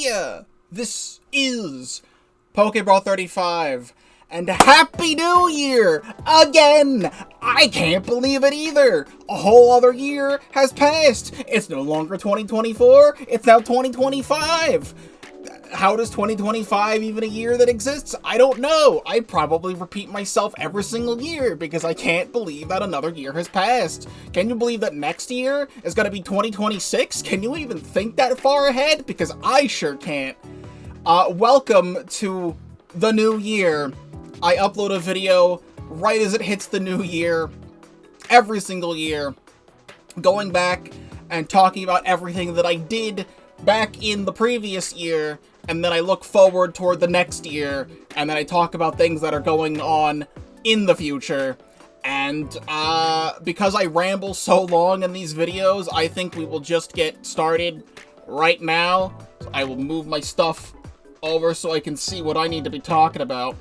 Heya! This is Pokéball35, and Happy New Year! Again! I can't believe it either! A whole other year has passed! It's no longer 2024, it's now 2025! How does 2025 even a year that exists? I don't know! I probably repeat myself every single year because I can't believe that another year has passed. Can you believe that next year is gonna be 2026? Can you even think that far ahead? Because I sure can't. Welcome to the new year. I upload a video right as it hits the new year, every single year, going back and talking about everything that I did back in the previous year, and then I look forward toward the next year, and then I talk about things that are going on in the future. And because I ramble so long in these videos, I think we will just get started right now. So I will move my stuff over so I can see what I need to be talking about.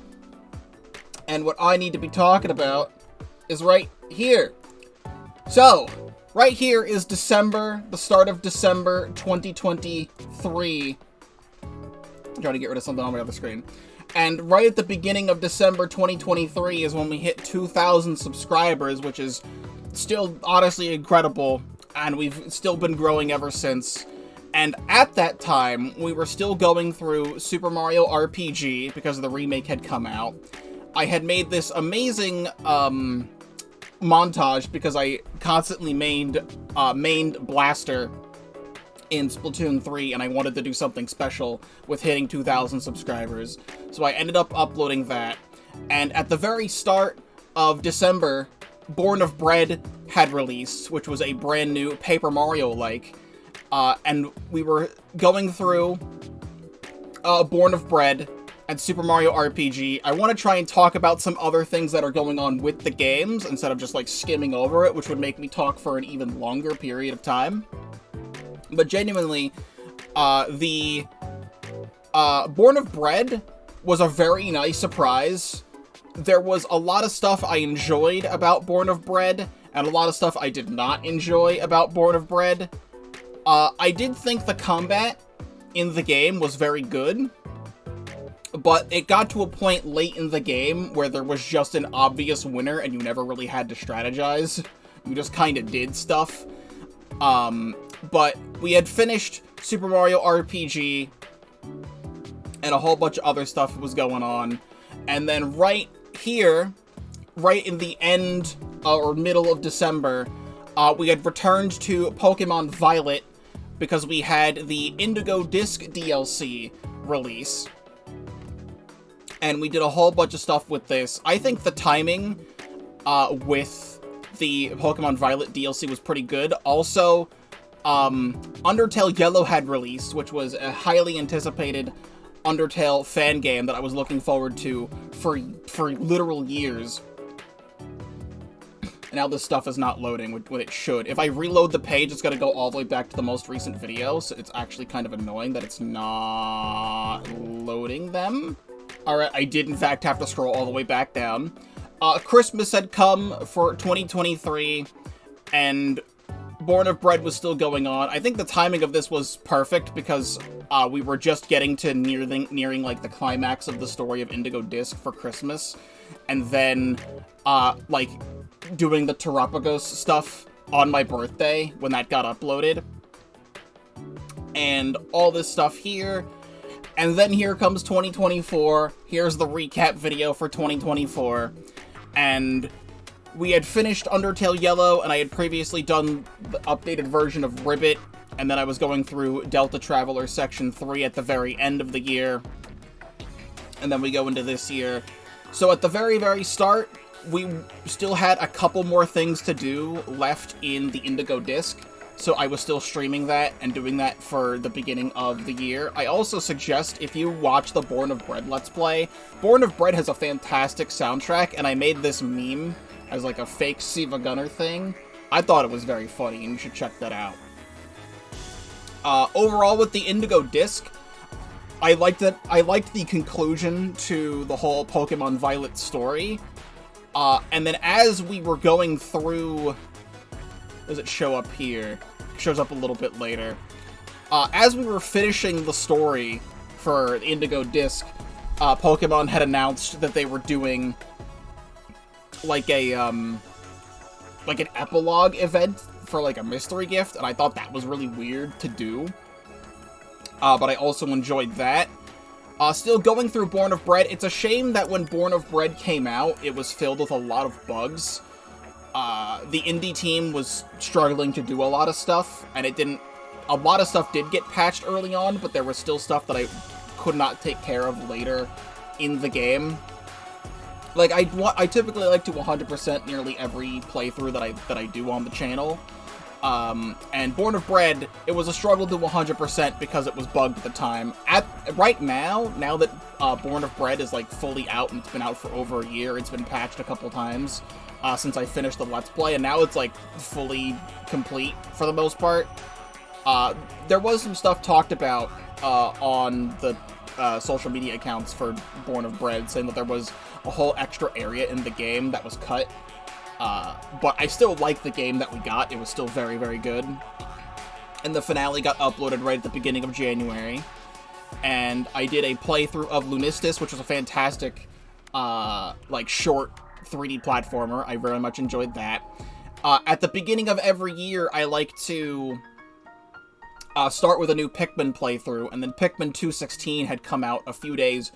And what I need to be talking about is right here. So, right here is December, the start of December 2023. I'm trying to get rid of something on my other screen. And right at the beginning of December 2023 is when we hit 2,000 subscribers, which is still honestly incredible, and we've still been growing ever since. And at that time, we were still going through Super Mario RPG because the remake had come out. I had made this amazing montage because I constantly mained Blaster in Splatoon 3, and I wanted to do something special with hitting 2,000 subscribers. So I ended up uploading that. And at the very start of December, Born of Bread had released, which was a brand new Paper Mario-like. And we were going through Born of Bread and Super Mario RPG. I want to try and talk about some other things that are going on with the games instead of just like skimming over it, which would make me talk for an even longer period of time. But genuinely, the Born of Bread was a very nice surprise. There was a lot of stuff I enjoyed about Born of Bread, and a lot of stuff I did not enjoy about Born of Bread. I did think the combat in the game was very good, but it got to a point late in the game where there was just an obvious winner and you never really had to strategize. You just kind of did stuff. But we had finished Super Mario RPG, and a whole bunch of other stuff was going on. And then right here, right in the end or middle of December, we had returned to Pokemon Violet because we had the Indigo Disc DLC release. And we did a whole bunch of stuff with this. I think the timing with the Pokemon Violet DLC was pretty good. Also, Undertale Yellow had released, which was a highly anticipated Undertale fan game that I was looking forward to for literal years. And now this stuff is not loading when it should. If I reload the page, it's going to go all the way back to the most recent video, so it's actually kind of annoying that it's not loading them. Alright, I did in fact have to scroll all the way back down. Christmas had come for 2023, and Born of Bread was still going on. I think the timing of this was perfect because we were just getting to nearing like the climax of the story of Indigo Disc for Christmas, and then like doing the Terapagos stuff on my birthday when that got uploaded, and all this stuff here. And then here comes 2024. Here's the recap video for 2024. And we had finished Undertale Yellow, and I had previously done the updated version of Ribbit, and then I was going through Delta Traveler Section 3 at the very end of the year. And then we go into this year. So at the very, very start, we still had a couple more things to do left in the Indigo Disc. So I was still streaming that and doing that for the beginning of the year. I also suggest, if you watch the Born of Bread Let's Play, Born of Bread has a fantastic soundtrack, and I made this meme as like a fake Siva Gunner thing. I thought it was very funny, and you should check that out. Overall, with the Indigo Disc, I liked the conclusion to the whole Pokemon Violet story. And then as we were going through... Does it show up here? It shows up a little bit later. as we were finishing the story for the Indigo Disc, Pokemon had announced that they were doing like an epilogue event for like a mystery gift, and I thought that was really weird to do. But I also enjoyed that. Still going through Born of Bread, it's a shame that when Born of Bread came out, it was filled with a lot of bugs. The indie team was struggling to do a lot of stuff, and a lot of stuff did get patched early on, but there was still stuff that I could not take care of later in the game. Like, I typically like to 100% nearly every playthrough that I do on the channel. And Born of Bread, it was a struggle to 100% because it was bugged at the time. Right now that Born of Bread is like fully out and it's been out for over a year, it's been patched a couple times since I finished the Let's Play, and now it's like fully complete for the most part. There was some stuff talked about on the social media accounts for Born of Bread, saying that there was a whole extra area in the game that was cut. But I still like the game that we got. It was still very, very good. And the finale got uploaded right at the beginning of January. And I did a playthrough of Lunistis, which was a fantastic, like, short 3D platformer. I very much enjoyed that. At the beginning of every year, I like to start with a new Pikmin playthrough, and then Pikmin 216 had come out a few days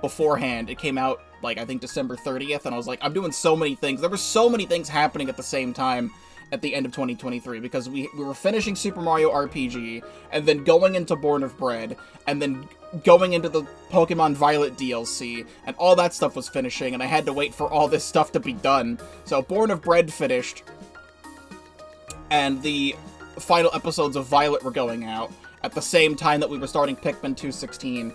beforehand. It came out, like, I think December 30th, and I was like, I'm doing so many things. There were so many things happening at the same time at the end of 2023, because we were finishing Super Mario RPG, and then going into Born of Bread, and then going into the Pokemon Violet DLC, and all that stuff was finishing, and I had to wait for all this stuff to be done. So Born of Bread finished, and the final episodes of Violet were going out at the same time that we were starting Pikmin 216.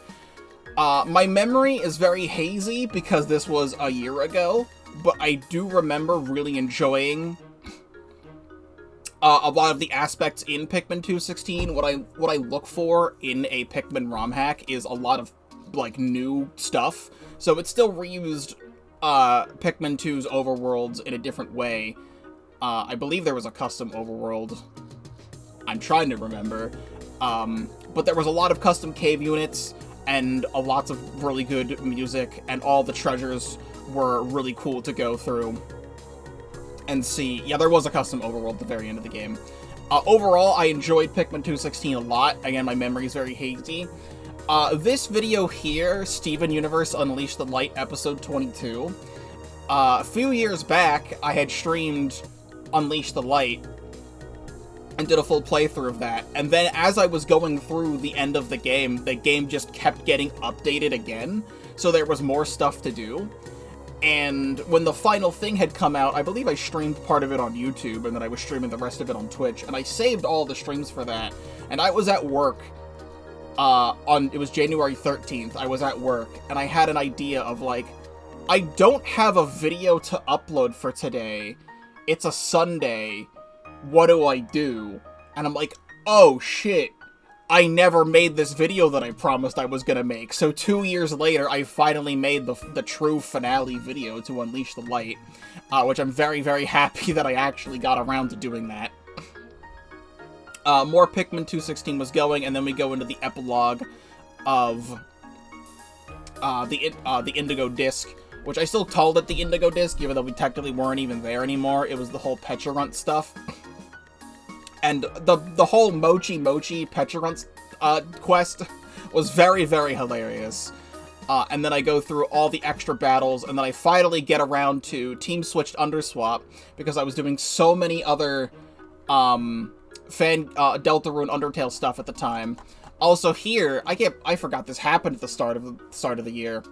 My memory is very hazy because this was a year ago, but I do remember really enjoying a lot of the aspects in Pikmin 216. What I look for in a Pikmin ROM hack is a lot of, like, new stuff. So it still reused Pikmin 2's overworlds in a different way. I believe there was a custom overworld. I'm trying to remember. But there was a lot of custom cave units, and lots of really good music, and all the treasures were really cool to go through and see. Yeah, there was a custom overworld at the very end of the game. Overall, I enjoyed Pikmin 216 a lot. Again, my memory is very hazy. This video here, Steven Universe Unleash the Light Episode 22. A few years back, I had streamed Unleash the Light and did a full playthrough of that. And then as I was going through the end of the game just kept getting updated again, so there was more stuff to do. And when the final thing had come out, I believe I streamed part of it on YouTube, and then I was streaming the rest of it on Twitch, and I saved all the streams for that. And I was at work, it was January 13th, I was at work, and I had an idea of, like, I don't have a video to upload for today. It's a Sunday. What do I do? And I'm like, oh shit, I never made this video that I promised I was gonna make. So 2 years later, I finally made the true finale video to Unleash the Light, which I'm very, very happy that I actually got around to doing that. More Pikmin 216 was going, and then we go into the epilogue of the Indigo Disc, which I still called it the Indigo Disc, even though we technically weren't even there anymore. It was the whole Pecharunt stuff. And the whole Mochi Pecharunt quest was very, very hilarious. And then I go through all the extra battles, and then I finally get around to Team Switched Underswap, because I was doing so many other Deltarune Undertale stuff at the time. Also here, I forgot this happened at the start of the year.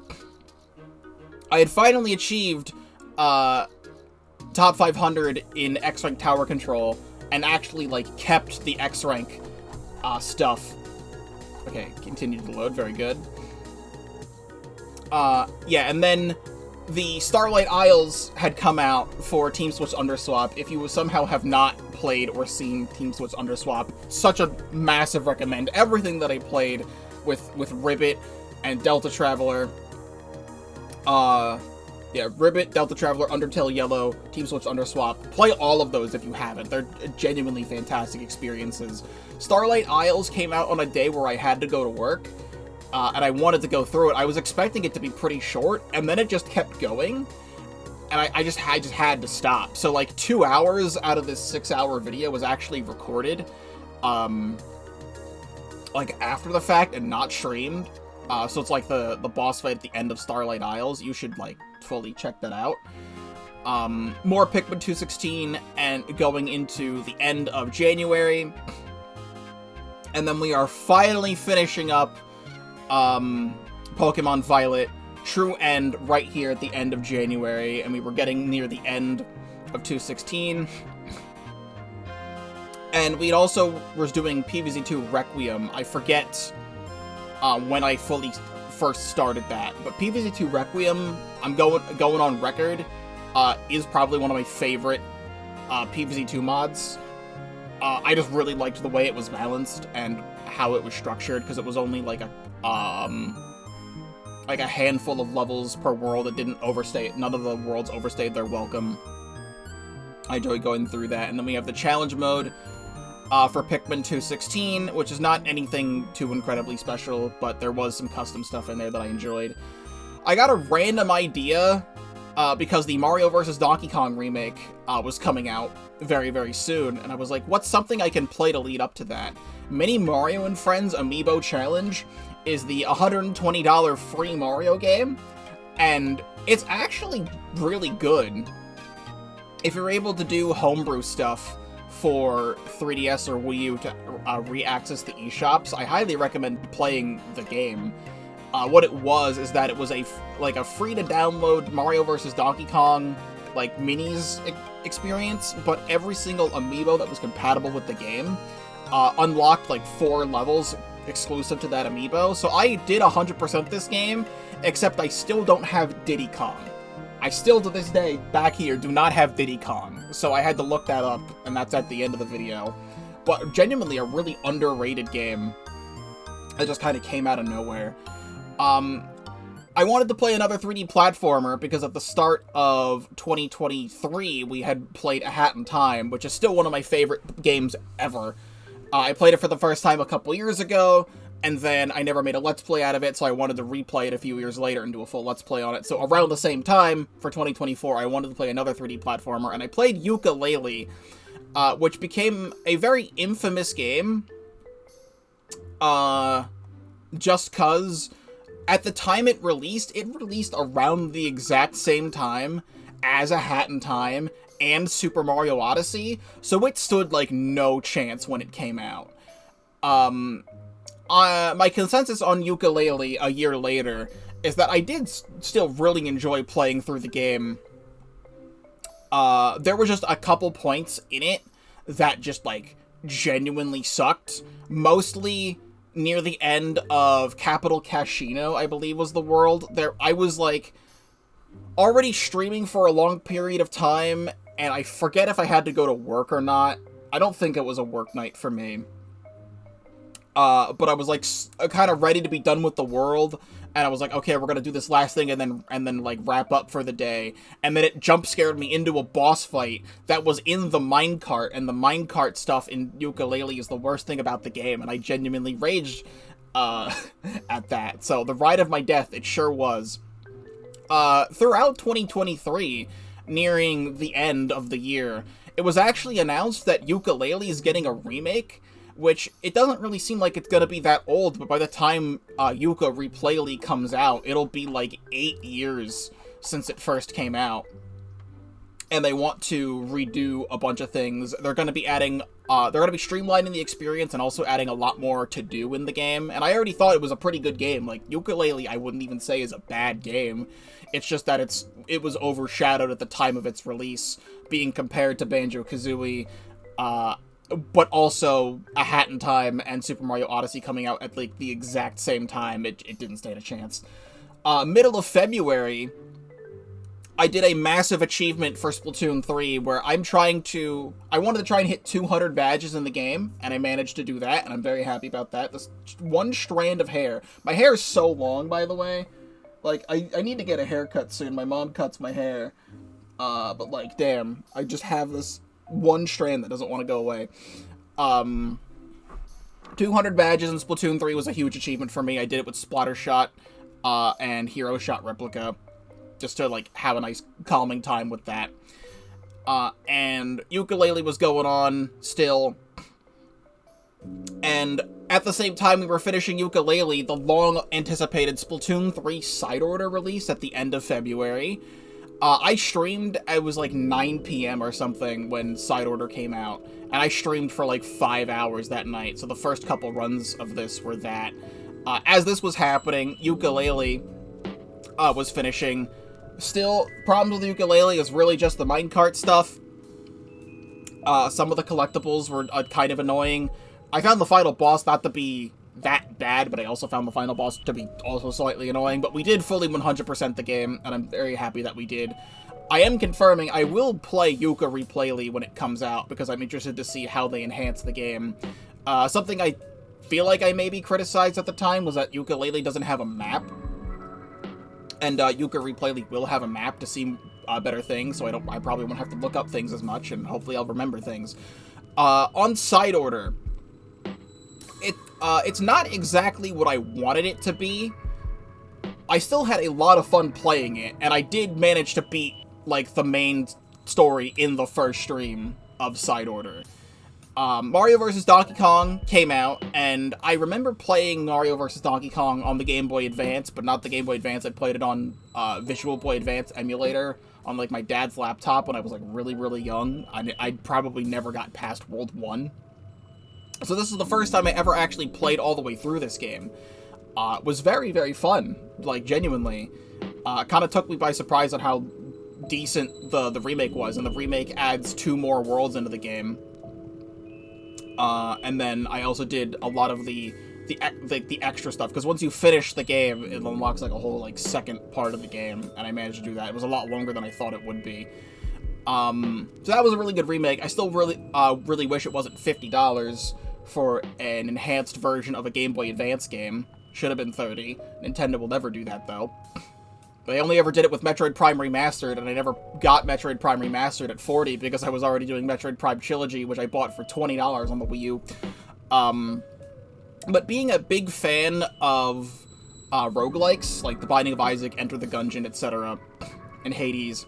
I had finally achieved top 500 in X-Rank Tower Control, and actually, like, kept the X-Rank stuff. Okay, continued to load, very good. Yeah, and then the Starlight Isles had come out for Team Switch Underswap. If you somehow have not played or seen Team Switch Underswap, such a massive recommend. Everything that I played with Ribbit and Delta Traveler, Yeah, Ribbit, Delta Traveler, Undertale Yellow, Team Switch Underswap. Play all of those if you haven't. They're genuinely fantastic experiences. Starlight Isles came out on a day where I had to go to work, and I wanted to go through it. I was expecting it to be pretty short, and then it just kept going, and I just had to stop. So, like, 2 hours out of this 6-hour video was actually recorded, like, after the fact and not streamed. So it's like the boss fight at the end of Starlight Isles. You should, like, fully check that out. More Pikmin 216 and going into the end of January. And then we are finally finishing up Pokemon Violet True End right here at the end of January. And we were getting near the end of 216. And we also was doing PvZ2 Requiem. I forget when I first started that, but PvZ2 Requiem, I'm going on record, is probably one of my favorite PvZ2 mods. I just really liked the way it was balanced and how it was structured, because it was only like a handful of levels per world. It didn't overstay. None of the worlds overstayed their welcome. I enjoy going through that. And then we have the challenge mode for Pikmin 216, which is not anything too incredibly special, but there was some custom stuff in there that I enjoyed. I got a random idea, because the Mario vs. Donkey Kong remake was coming out very, very soon, and I was like, what's something I can play to lead up to that? Mini Mario and Friends Amiibo Challenge is the $120 free Mario game, and it's actually really good. If you're able to do homebrew stuff for 3DS or Wii U to re-access the eShops, I highly recommend playing the game. What it was is that it was a free-to-download Mario vs. Donkey Kong, like, minis experience, but every single amiibo that was compatible with the game unlocked, like, 4 levels exclusive to that amiibo. So I did 100% this game, except I still don't have Diddy Kong. I still, to this day, back here, do not have Diddy Kong, so I had to look that up, and that's at the end of the video. But genuinely a really underrated game that just kind of came out of nowhere. I wanted to play another 3D platformer because at the start of 2023, we had played A Hat in Time, which is still one of my favorite games ever. I played it for the first time a couple years ago, and then I never made a Let's Play out of it, so I wanted to replay it a few years later and do a full Let's Play on it. So around the same time, for 2024, I wanted to play another 3D platformer, and I played Yooka-Laylee, which became a very infamous game, just cause at the time it released around the exact same time as A Hat in Time and Super Mario Odyssey, so it stood, like, no chance when it came out. My consensus on Yooka-Laylee a year later is that I did still really enjoy playing through the game. There were just a couple points in it that just, like, genuinely sucked. Mostly near the end of Capital Casino, I believe was the world. I was, like, already streaming for a long period of time, and I forget if I had to go to work or not. I don't think it was a work night for me. But I was, like, kind of ready to be done with the world, and I was like, okay, we're gonna do this last thing and then, like, wrap up for the day. And then it jump-scared me into a boss fight that was in the minecart, and the minecart stuff in Yooka-Laylee is the worst thing about the game, and I genuinely raged, at that. So, the ride of my death, it sure was. Throughout 2023, nearing the end of the year, it was actually announced that Yooka-Laylee is getting a remake, which it doesn't really seem like it's gonna be that old, but by the time Yooka-Laylee comes out, it'll be like 8 years since it first came out. And they want to redo a bunch of things. They're gonna be adding, they're gonna be streamlining the experience and also adding a lot more to do in the game. And I already thought it was a pretty good game. Like, Yooka-Laylee, I wouldn't even say is a bad game. It's just that it was overshadowed at the time of its release, being compared to Banjo-Kazooie, but also A Hat in Time and Super Mario Odyssey coming out at, like, the exact same time. It didn't stand a chance. Middle of February, I did a massive achievement for Splatoon 3 where I wanted to try and hit 200 badges in the game, and I managed to do that, and I'm very happy about that. This one strand of hair. My hair is so long, by the way. Like, I need to get a haircut soon. My mom cuts my hair. But, like, damn. I just have this one strand that doesn't want to go away. 200 badges in Splatoon 3 was a huge achievement for me. I did it with Splatter Shot, and Hero Shot Replica. Just to, like, have a nice calming time with that. And Yooka-Laylee was going on still. And at the same time we were finishing Yooka-Laylee, the long-anticipated Splatoon 3 side order release at the end of February. I streamed, it was like 9 p.m. or something when side order came out. And I streamed for like 5 hours that night, so the first couple runs of this were that. As this was happening, Yooka-Laylee was finishing. Still, problems with Yooka-Laylee is really just the minecart stuff. Some of the collectibles were kind of annoying. I found the final boss not to be that bad, but I also found the final boss to be also slightly annoying. But we did fully 100% the game, and I'm very happy that we did. I am confirming I will play Yooka-Laylee when it comes out, because I'm interested to see how they enhance the game. Something I feel like I maybe criticized at the time was that Yooka-Laylee doesn't have a map. And Yooka-Laylee will have a map to see better things, so I probably won't have to look up things as much, and hopefully I'll remember things. On side order, it's not exactly what I wanted it to be. I still had a lot of fun playing it, and I did manage to beat, like, the main story in the first stream of side order. Mario vs. Donkey Kong came out, and I remember playing Mario vs. Donkey Kong on the Game Boy Advance, but not the Game Boy Advance. I played it on Visual Boy Advance emulator on, like, my dad's laptop when I was, like, really, really young. I probably never got past World 1. So this is the first time I ever actually played all the way through this game. It was very, very fun, like, genuinely. Kind of took me by surprise on how decent the remake was, and the remake adds 2 more worlds into the game. And then I also did a lot of the extra stuff, because once you finish the game, it unlocks, like, a whole, like, second part of the game, and I managed to do that. It was a lot longer than I thought it would be. So that was a really good remake. I still really wish it wasn't $50 for an enhanced version of a Game Boy Advance game. Should have been $30. Nintendo will never do that, though. They only ever did it with Metroid Prime Remastered, and I never got Metroid Prime Remastered at $40 because I was already doing Metroid Prime Trilogy, which I bought for $20 on the Wii U. But being a big fan of roguelikes, like The Binding of Isaac, Enter the Gungeon, etc., and Hades,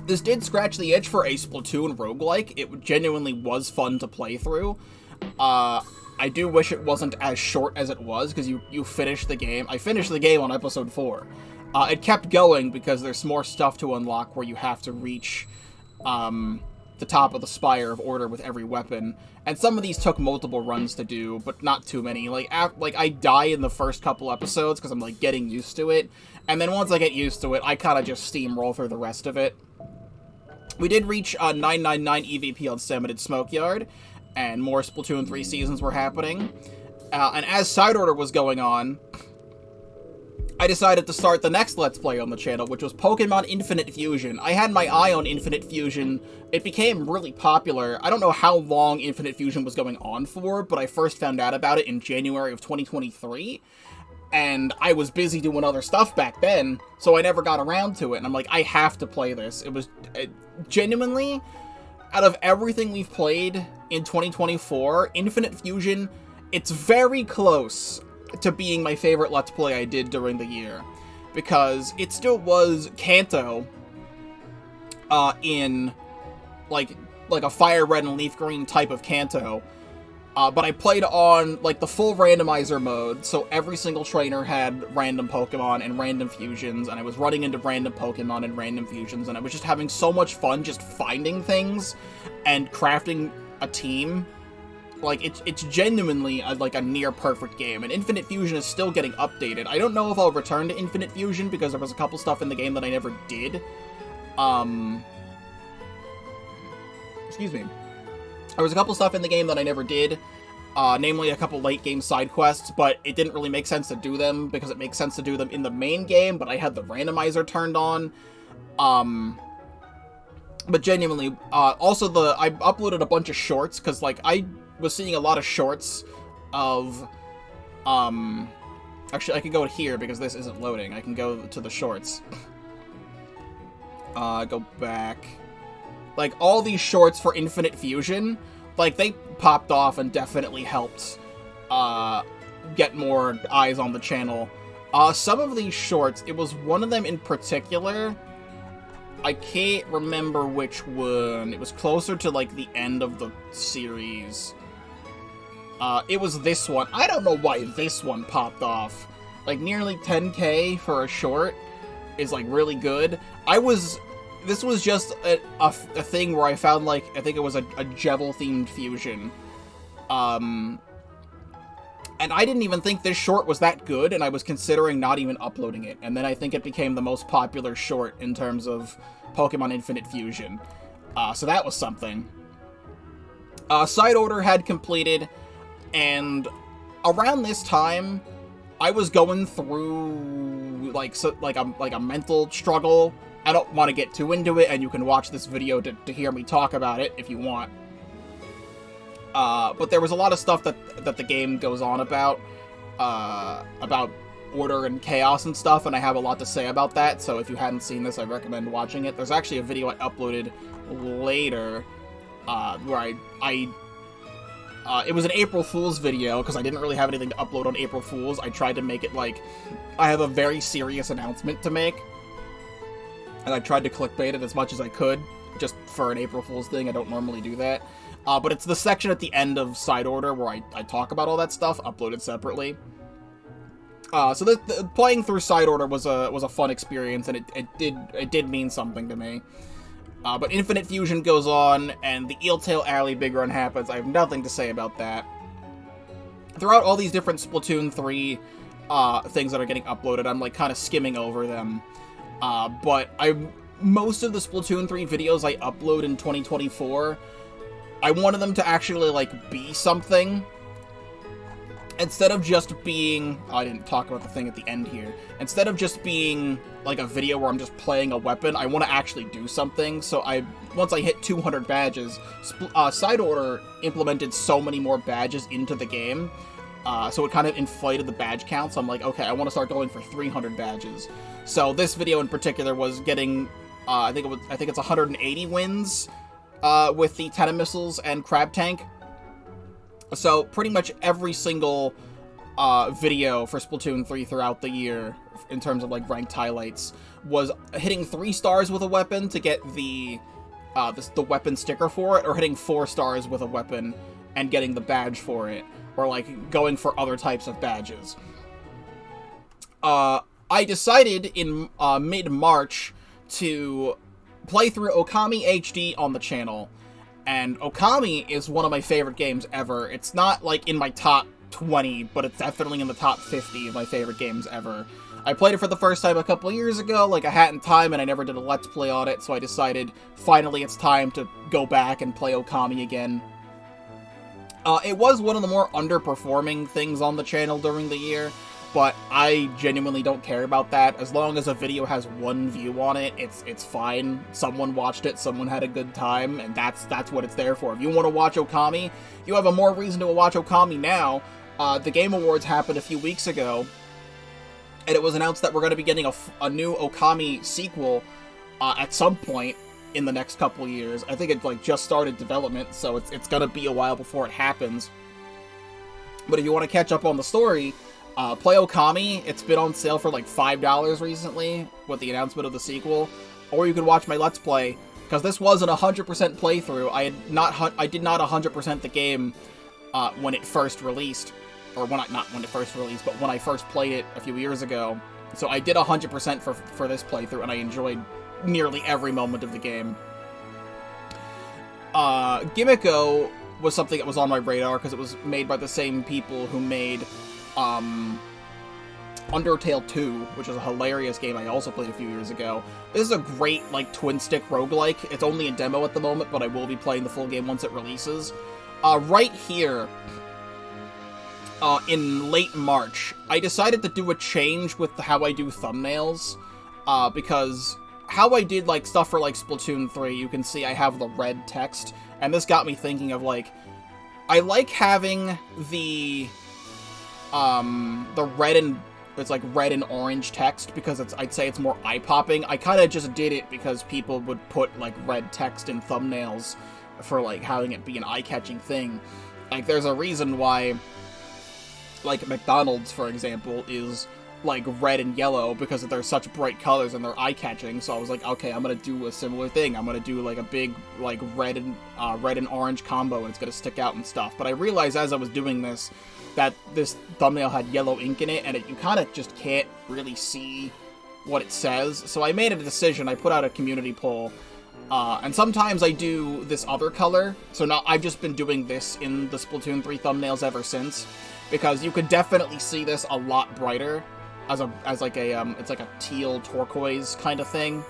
this did scratch the itch for a Splatoon roguelike. It genuinely was fun to play through. I do wish it wasn't as short as it was, because you finish the game. I finished the game on episode 4. It kept going because there's more stuff to unlock where you have to reach the top of the Spire of Order with every weapon. And some of these took multiple runs to do, but not too many. Like I die in the first couple episodes because I'm, like, getting used to it. And then once I get used to it, I kind of just steamroll through the rest of it. We did reach 999 EVP on Cemented Smokeyard, and more Splatoon 3 seasons were happening. And as side order was going on, I decided to start the next Let's Play on the channel, which was Pokemon Infinite Fusion. I had my eye on Infinite Fusion. It became really popular. I don't know how long Infinite Fusion was going on for, but I first found out about it in January of 2023. And I was busy doing other stuff back then, so I never got around to it. And I'm like, I have to play this. It was genuinely, out of everything we've played in 2024, Infinite Fusion, it's very close to being my favorite Let's Play I did during the year. Because it still was Kanto in, like a fire red and leaf green type of Kanto. But I played on, like, the full randomizer mode, so every single trainer had random Pokemon and random fusions, and I was running into random Pokemon and random fusions, and I was just having so much fun just finding things and crafting a team. Like, it's genuinely, like, a near-perfect game, and Infinite Fusion is still getting updated. I don't know if I'll return to Infinite Fusion, because there was a couple stuff in the game that I never did. Excuse me. There was a couple stuff in the game that I never did, namely a couple late-game side quests, but it didn't really make sense to do them, because it makes sense to do them in the main game, but I had the randomizer turned on. But genuinely, also I uploaded a bunch of shorts, because, like, I was seeing a lot of shorts of Actually, I can go here because this isn't loading. I can go to the shorts. Go back. Like, all these shorts for Infinite Fusion, like, they popped off and definitely helped, get more eyes on the channel. Some of these shorts, it was one of them in particular. I can't remember which one. It was closer to, like, the end of the series. It was this one. I don't know why this one popped off. Like, nearly 10K for a short is, like, really good. This was just a thing where I found, like, I think it was a Jevil-themed fusion. And I didn't even think this short was that good, and I was considering not even uploading it. And then I think it became the most popular short in terms of Pokemon Infinite Fusion. So that was something. Side Order had completed, and around this time, I was going through, like, a mental struggle. I don't want to get too into it, and you can watch this video to hear me talk about it if you want. But there was a lot of stuff that the game goes on about order and chaos and stuff, and I have a lot to say about that, so if you hadn't seen this, I recommend watching it. There's actually a video I uploaded later, where it was an April Fool's video, because I didn't really have anything to upload on April Fool's. I tried to make it like, I have a very serious announcement to make, and I tried to clickbait it as much as I could, just for an April Fool's thing. I don't normally do that. But it's the section at the end of Side Order where I talk about all that stuff, uploaded separately. So playing through Side Order was a fun experience, and it did mean something to me. But Infinite Fusion goes on, and the Eeltail Alley Big Run happens. I have nothing to say about that. Throughout all these different Splatoon 3 things that are getting uploaded, I'm like kind of skimming over them. But most of the Splatoon 3 videos I upload in 2024, I wanted them to actually, like, be something. Instead of just being... Oh, I didn't talk about the thing at the end here. Instead of just being, like, a video where I'm just playing a weapon, I want to actually do something. So once I hit 200 badges, Side Order implemented so many more badges into the game. So it kind of inflated the badge count. So I'm like, okay, I want to start going for 300 badges. So this video in particular was getting, I think it's 180 wins with the Tenna Missiles and Crab Tank. So pretty much every single video for Splatoon 3 throughout the year, in terms of like ranked highlights, was hitting 3 stars with a weapon to get the weapon sticker for it, or hitting 4 stars with a weapon and getting the badge for it, or like going for other types of badges. I decided in mid-March to play through Okami HD on the channel, and Okami is one of my favorite games ever. It's not like in my top 20, but it's definitely in the top 50 of my favorite games ever. I played it for the first time a couple years ago, like a hat in time, and I never did a Let's Play on it, so I decided finally it's time to go back and play Okami again. It was one of the more underperforming things on the channel during the year, but I genuinely don't care about that. As long as a video has 1 view on it, it's fine. Someone watched it, someone had a good time, and that's what it's there for. If you want to watch Okami, you have a more reason to watch Okami now. The Game Awards happened a few weeks ago, and it was announced that we're going to be getting a new Okami sequel at some point in the next couple years. I think it like just started development, so it's going to be a while before it happens. But if you want to catch up on the story, play Okami. It's been on sale for like $5 recently with the announcement of the sequel, or you can watch my Let's Play, because this wasn't a 100% playthrough. I did not 100% the game when it first released, or not when it first released, but when I first played it a few years ago. So I did 100% for this playthrough, and I enjoyed nearly every moment of the game. Gimmico was something that was on my radar because it was made by the same people who made Undertale 2, which is a hilarious game I also played a few years ago. This is a great, like, twin-stick roguelike. It's only a demo at the moment, but I will be playing the full game once it releases. Right here, in late March, I decided to do a change with how I do thumbnails, because how I did, like, stuff for, like, Splatoon 3, you can see I have the red text, and this got me thinking of, like, I like having the red and it's like red and orange text because I'd say it's more eye-popping. I kind of just did it because people would put like red text in thumbnails for like having it be an eye-catching thing. Like there's a reason why like McDonald's, for example, is like red and yellow because they're such bright colors and they're eye-catching. So I was like, okay, I'm gonna do a similar thing. I'm gonna do like a big like red and orange combo, and it's gonna stick out and stuff. But I realized as I was doing this that this thumbnail had yellow ink in it, and you kind of just can't really see what it says. So I made a decision. I put out a community poll, and sometimes I do this other color. So now I've just been doing this in the Splatoon 3 thumbnails ever since, because you could definitely see this a lot brighter as like a it's like a teal turquoise kind of thing.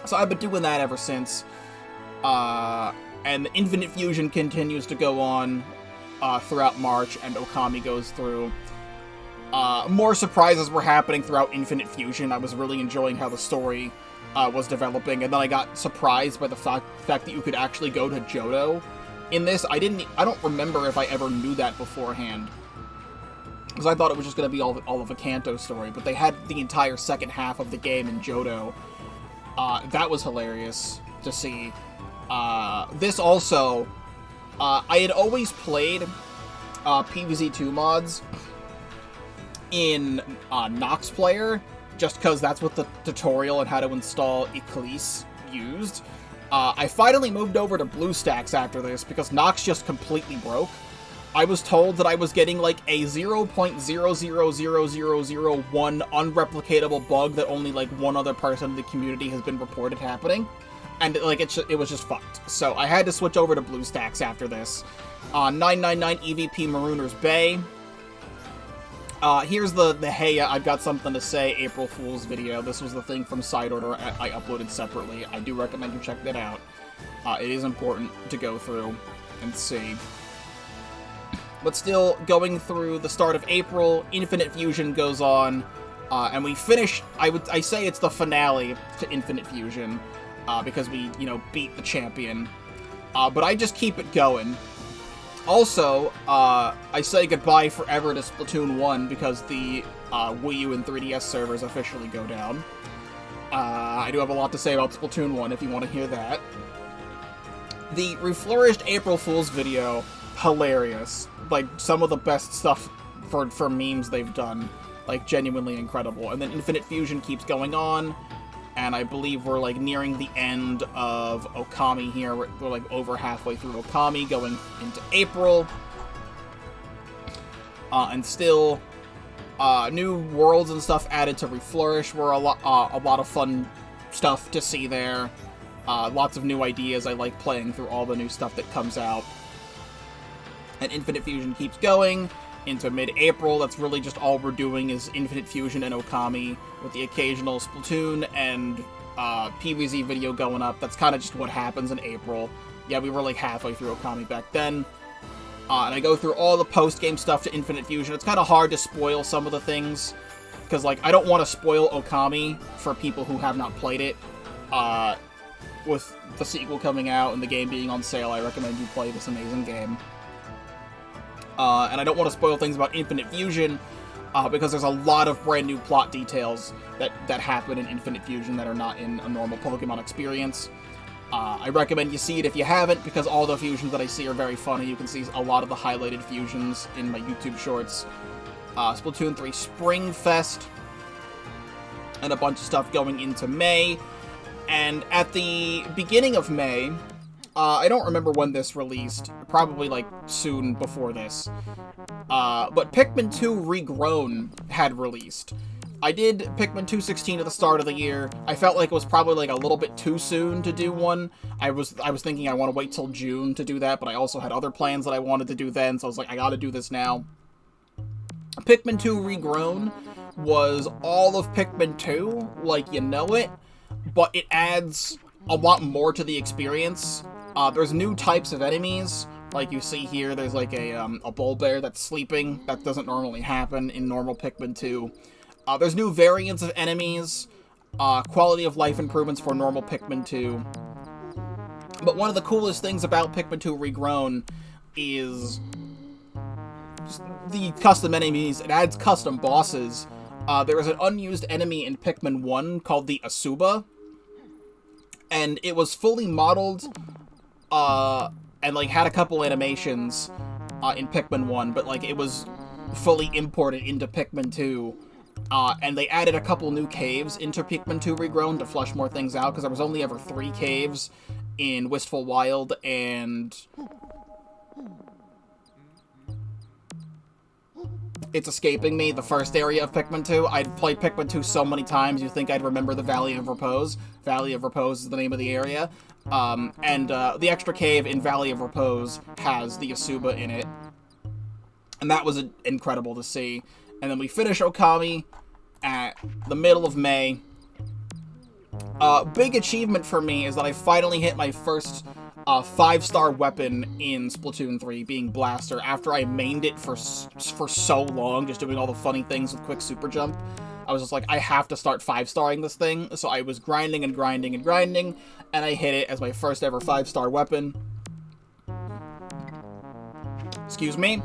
So I've been doing that ever since, and Infinite Fusion continues to go on throughout March, and Okami goes through. More surprises were happening throughout Infinite Fusion. I was really enjoying how the story was developing, and then I got surprised by the fact that you could actually go to Johto in this. I don't remember if I ever knew that beforehand, because I thought it was just going to be all of a Kanto story, but they had the entire second half of the game in Johto. That was hilarious to see. This also, I had always played PvZ2 mods in Nox Player, just because that's what the tutorial on how to install Eclipse used. I finally moved over to BlueStacks after this, because Nox just completely broke. I was told that I was getting like a 0.000001 unreplicatable bug that only like one other person in the community has been reported happening, and like it was just fucked. So I had to switch over to BlueStacks after this. 999 EVP Marooner's Bay. Here's the Heya I've Got Something to Say April Fool's video. This was the thing from Side Order I uploaded separately. I do recommend you check that out. It is important to go through and see. But still, going through the start of April, Infinite Fusion goes on, and we finish. I say it's the finale to Infinite Fusion, because we, beat the champion. But I just keep it going. Also, I say goodbye forever to Splatoon 1 because the Wii U and 3DS servers officially go down. I do have a lot to say about Splatoon 1 if you want to hear that. The Reflourished April Fool's video, hilarious. Like, some of the best stuff for memes they've done. Like, genuinely incredible. And then Infinite Fusion keeps going on, and I believe we're, like, nearing the end of Okami here. We're like, over halfway through Okami, going into April. And still, new worlds and stuff added to Reflourish were a lot of fun stuff to see there. Lots of new ideas. I like playing through all the new stuff that comes out. And Infinite Fusion keeps going into mid-April. That's really just all we're doing is Infinite Fusion and Okami, with the occasional Splatoon and PvZ video going up. That's kind of just what happens in April. Yeah, we were like halfway through Okami back then. And I go through all the post-game stuff to Infinite Fusion. It's kind of hard to spoil some of the things, because like I don't want to spoil Okami for people who have not played it. With the sequel coming out and the game being on sale, I recommend you play this amazing game. And I don't want to spoil things about Infinite Fusion, because there's a lot of brand new plot details that happen in Infinite Fusion that are not in a normal Pokemon experience. I recommend you see it if you haven't, because all the fusions that I see are very funny. You can see a lot of the highlighted fusions in my YouTube shorts. Splatoon 3 Spring Fest, and a bunch of stuff going into May. And at the beginning of May, I don't remember when this released, probably like soon before this, but Pikmin 2 Regrown had released. I did Pikmin 2.16 at the start of the year. I felt like it was probably like a little bit too soon to do one. I was thinking I want to wait till June to do that, but I also had other plans that I wanted to do then, so I was like, I gotta do this now. Pikmin 2 Regrown was all of Pikmin 2, like you know it, but it adds a lot more to the experience. There's new types of enemies, like you see here. There's like a Bulbear that's sleeping. That doesn't normally happen in normal Pikmin 2. There's new variants of enemies, quality of life improvements for normal Pikmin 2. But one of the coolest things about Pikmin 2 Regrown is the custom enemies, it adds custom bosses. There was an unused enemy in Pikmin 1 called the Asuba, and it was fully modeled, and, like, had a couple animations, in Pikmin 1, but, like, it was fully imported into Pikmin 2, and they added a couple new caves into Pikmin 2 Regrown to flush more things out, because there was only ever 3 caves in Wistful Wild, and it's escaping me, the first area of Pikmin 2. I'd played Pikmin 2 so many times, you'd think I'd remember the Valley of Repose. Valley of Repose is the name of the area. The extra cave in Valley of Repose has the Asuba in it. And that was incredible to see. And then we finish Okami at the middle of May. Big achievement for me is that I finally hit my first 5-star weapon in Splatoon 3, being Blaster, after I mained it for so long, just doing all the funny things with Quick Super Jump. I was just like, I have to start 5-starring this thing, so I was grinding and grinding and grinding, and I hit it as my first ever 5-star weapon. Excuse me.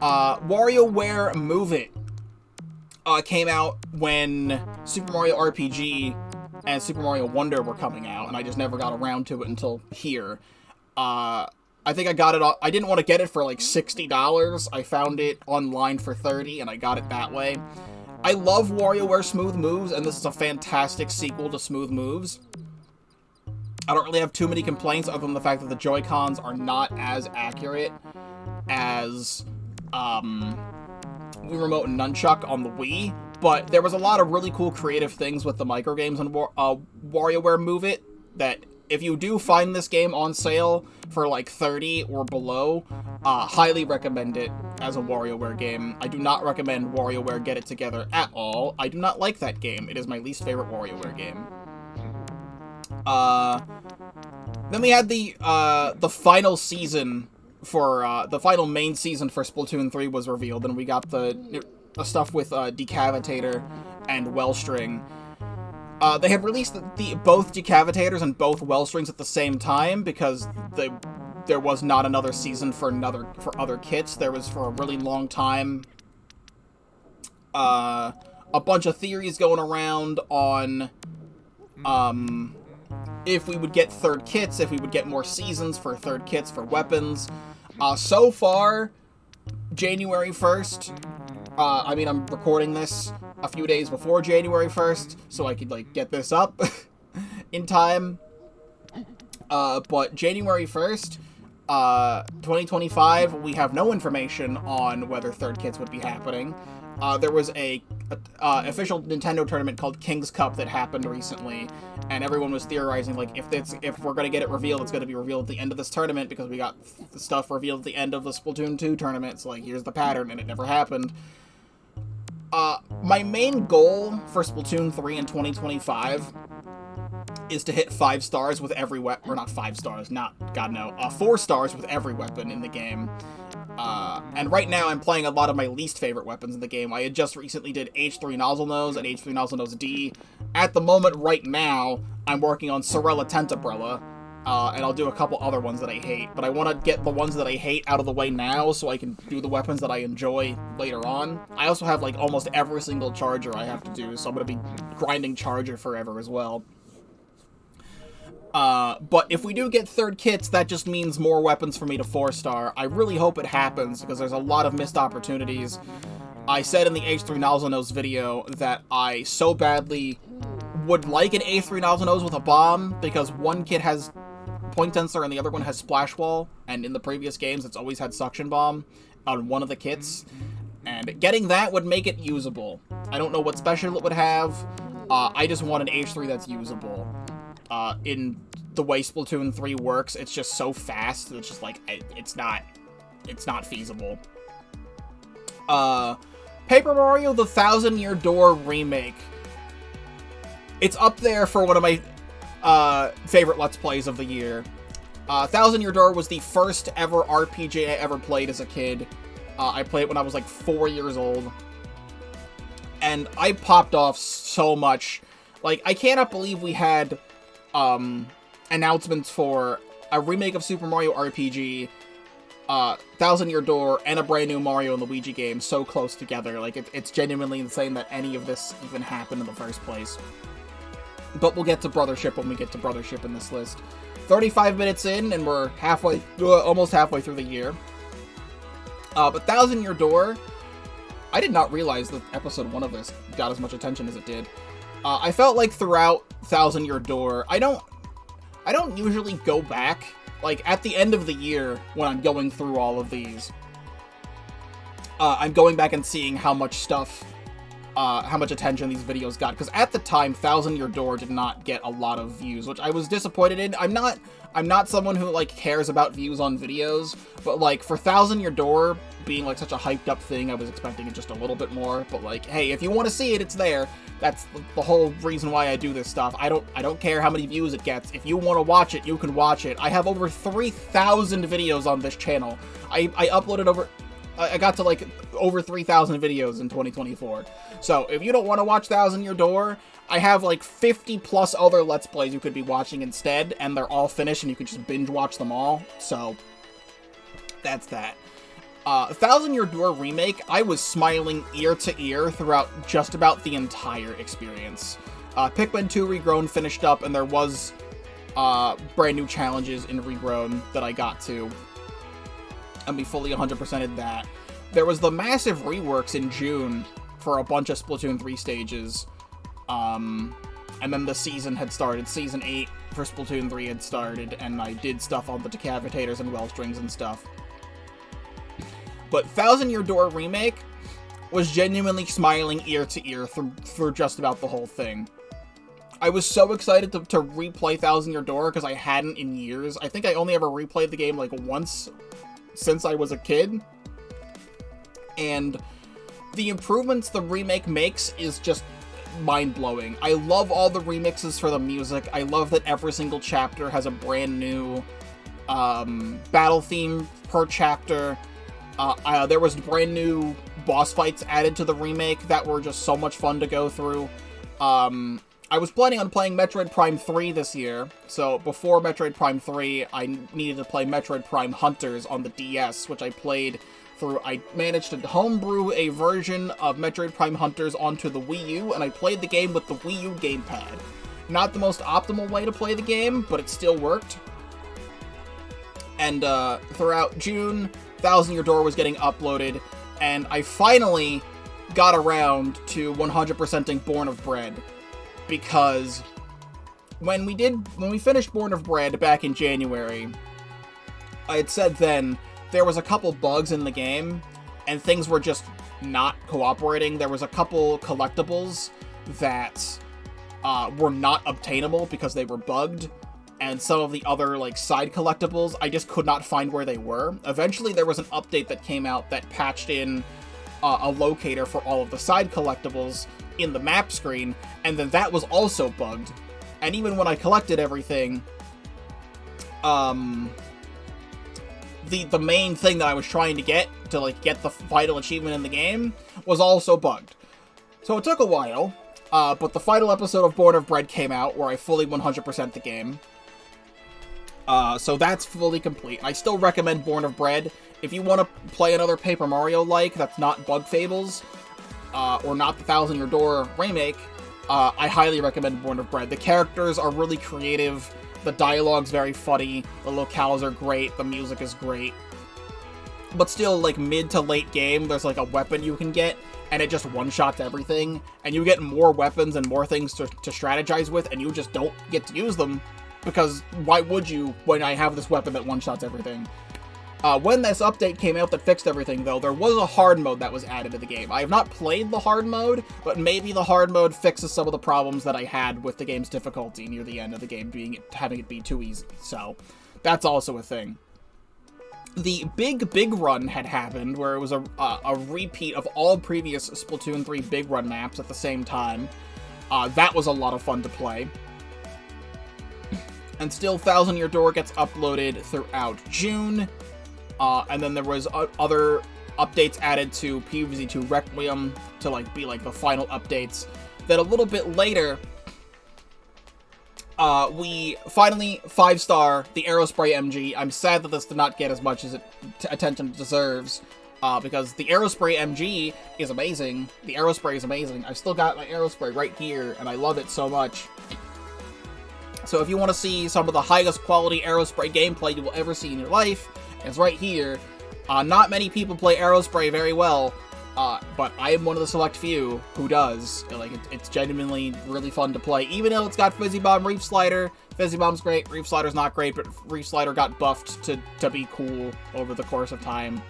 WarioWare Move It came out when Super Mario RPG and Super Mario Wonder were coming out, and I just never got around to it until here. I think I got it I didn't want to get it for like $60. I found it online for $30, and I got it that way. I love WarioWare Smooth Moves, and this is a fantastic sequel to Smooth Moves. I don't really have too many complaints other than the fact that the Joy-Cons are not as accurate as Wii Remote and Nunchuck on the Wii, but there was a lot of really cool creative things with the microgames on WarioWare Move It that if you do find this game on sale for like $30 or below, highly recommend it as a WarioWare game. I do not recommend WarioWare Get It Together at all. I do not like that game. It is my least favorite WarioWare game. Then we had the final season for, the final main season for Splatoon 3 was revealed, and we got the stuff with Decavitator and Wellstring. They had released both Decavitators and both Wellstrings at the same time because there was not another season for other kits. There was for a really long time a bunch of theories going around on if we would get third kits, if we would get more seasons for third kits for weapons. So far, January 1st, I mean, I'm recording this a few days before January 1st, so I could, like, get this up in time. But January 1st, 2025, we have no information on whether third kits would be happening. There was a official Nintendo tournament called King's Cup that happened recently, and everyone was theorizing, like, if we're gonna get it revealed, it's gonna be revealed at the end of this tournament, because we got the stuff revealed at the end of the Splatoon 2 tournament, so, like, here's the pattern, and it never happened. My main goal for Splatoon 3 in 2025 is to hit 5 stars with every weapon, or not 5 stars, God no, 4 stars with every weapon in the game. And right now I'm playing a lot of my least favorite weapons in the game. I had just recently did H3 Nozzle Nose and H3 Nozzle Nose D. At the moment, right now, I'm working on Sorella Tentabrella, and I'll do a couple other ones that I hate, but I want to get the ones that I hate out of the way now so I can do the weapons that I enjoy later on. I also have, like, almost every single charger I have to do, so I'm going to be grinding charger forever as well. But if we do get third kits, that just means more weapons for me to 4-star. I really hope it happens, because there's a lot of missed opportunities. I said in the H3 Nozzle Nose video that I so badly would like an H3 Nozzle Nose with a bomb, because one kit has Point Tensor and the other one has Splash Wall, and in the previous games it's always had Suction Bomb on one of the kits, and getting that would make it usable. I don't know what special it would have, I just want an H3 that's usable. In the way Splatoon 3 works, it's just so fast, it's just like, it's not feasible. Paper Mario The Thousand Year Door Remake. It's up there for one of my favorite Let's Plays of the year. Thousand Year Door was the first ever RPG I ever played as a kid. I played it when I was like 4 years old. And I popped off so much. Like, I cannot believe we had announcements for a remake of Super Mario RPG, Thousand Year Door and a brand new Mario and Luigi game so close together. Like, it's genuinely insane that any of this even happened in the first place. But we'll get to Brothership when we get to Brothership in this list. 35 minutes in, and we're almost halfway through the year. But Thousand Year Door, I did not realize that episode 1 of this got as much attention as it did. I felt like throughout Thousand Year Door, I don't usually go back. Like, at the end of the year, when I'm going through all of these, I'm going back and seeing how much stuff, how much attention these videos got. Because at the time, Thousand Year Door did not get a lot of views, which I was disappointed in. I'm not someone who, like, cares about views on videos, but, like, for Thousand Year Door being, like, such a hyped-up thing, I was expecting it just a little bit more. But, like, hey, if you want to see it, it's there. That's the whole reason why I do this stuff. I don't care how many views it gets. If you want to watch it, you can watch it. I have over 3,000 videos on this channel. I uploaded I got to, like, over 3,000 videos in 2024. So, if you don't want to watch Thousand Year Door, I have, like, 50 plus other Let's Plays you could be watching instead, and they're all finished, and you can just binge watch them all. So, that's that. Thousand Year Door Remake, I was smiling ear to ear throughout just about the entire experience. Pikmin 2 Regrown finished up, and there was brand new challenges in Regrown that I got to. And we fully 100%ed that. There was the massive reworks in June for a bunch of Splatoon 3 stages. And then the season had started. Season 8 for Splatoon 3 had started, and I did stuff on the decapitators and Wellstrings and stuff. But Thousand Year Door Remake was genuinely smiling ear to ear through just about the whole thing. I was so excited to replay Thousand Year Door because I hadn't in years. I think I only ever replayed the game like once since I was a kid. And the improvements the remake makes is just mind-blowing. I love all the remixes for the music. I love that every single chapter has a brand new battle theme per chapter. There was brand new boss fights added to the remake that were just so much fun to go through. I was planning on playing Metroid Prime 3 this year, so before Metroid Prime 3, I needed to play Metroid Prime Hunters on the DS, which I played through. I managed to homebrew a version of Metroid Prime Hunters onto the Wii U, and I played the game with the Wii U gamepad. Not the most optimal way to play the game, but it still worked. And throughout June, Thousand Year Door was getting uploaded, and I finally got around to 100%ing Born of Bread, because when we finished Born of Bread back in January, I had said then there was a couple bugs in the game, and things were just not cooperating. There was a couple collectibles that were not obtainable because they were bugged, and some of the other, like, side collectibles, I just could not find where they were. Eventually, there was an update that came out that patched in a locator for all of the side collectibles in the map screen, and then that was also bugged. And even when I collected everything, the main thing that I was trying to get the final achievement in the game was also bugged. So it took a while, but the final episode of Born of Bread came out, where I fully 100% the game. So that's fully complete. I still recommend Born of Bread. If you want to play another Paper Mario-like that's not Bug Fables, or not the Thousand Year Door remake, I highly recommend Born of Bread. The characters are really creative, the dialogue's very funny, the locales are great, the music is great. But still, like, mid to late game, there's, like, a weapon you can get, and it just one-shots everything, and you get more weapons and more things to strategize with, and you just don't get to use them, because why would you when I have this weapon that one-shots everything? When this update came out that fixed everything, though, there was a hard mode that was added to the game. I have not played the hard mode, but maybe the hard mode fixes some of the problems that I had with the game's difficulty near the end of the game, having it be too easy. So, that's also a thing. The big run had happened, where it was a repeat of all previous Splatoon 3 big run maps at the same time. That was a lot of fun to play. And still, Thousand Year Door gets uploaded throughout June. And then there was other updates added to PvZ2 Requiem to, like, be, like, the final updates. Then a little bit later, we finally 5-star the Aerospray MG. I'm sad that this did not get as much as attention it deserves, because the Aerospray MG is amazing. The Aerospray is amazing. I've still got my Aerospray right here, and I love it so much. So if you want to see some of the highest quality Aerospray gameplay you will ever see in your life, it's right here. Not many people play Aerospray very well, but I am one of the select few who does. Like, it's genuinely really fun to play, even though it's got Fizzy Bomb, Reef Slider. Fizzy Bomb's great, Reef Slider's not great, but Reef Slider got buffed to be cool over the course of time.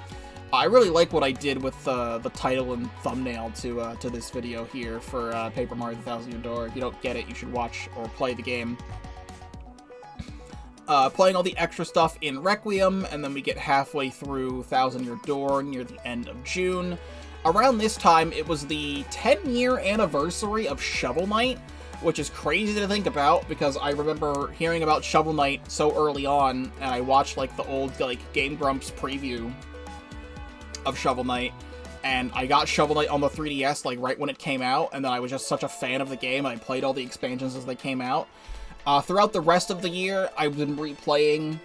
I really like what I did with the title and thumbnail to this video here for Paper Mario: The Thousand Year Door. If you don't get it, you should watch or play the game. Playing all the extra stuff in Requiem, and then we get halfway through Thousand Year Door near the end of June. Around this time, it was the 10-year anniversary of Shovel Knight, which is crazy to think about, because I remember hearing about Shovel Knight so early on, and I watched, like, the old, like, Game Grumps preview of Shovel Knight, and I got Shovel Knight on the 3DS, like, right when it came out, and then I was just such a fan of the game, and I played all the expansions as they came out. Throughout the rest of the year, I've been replaying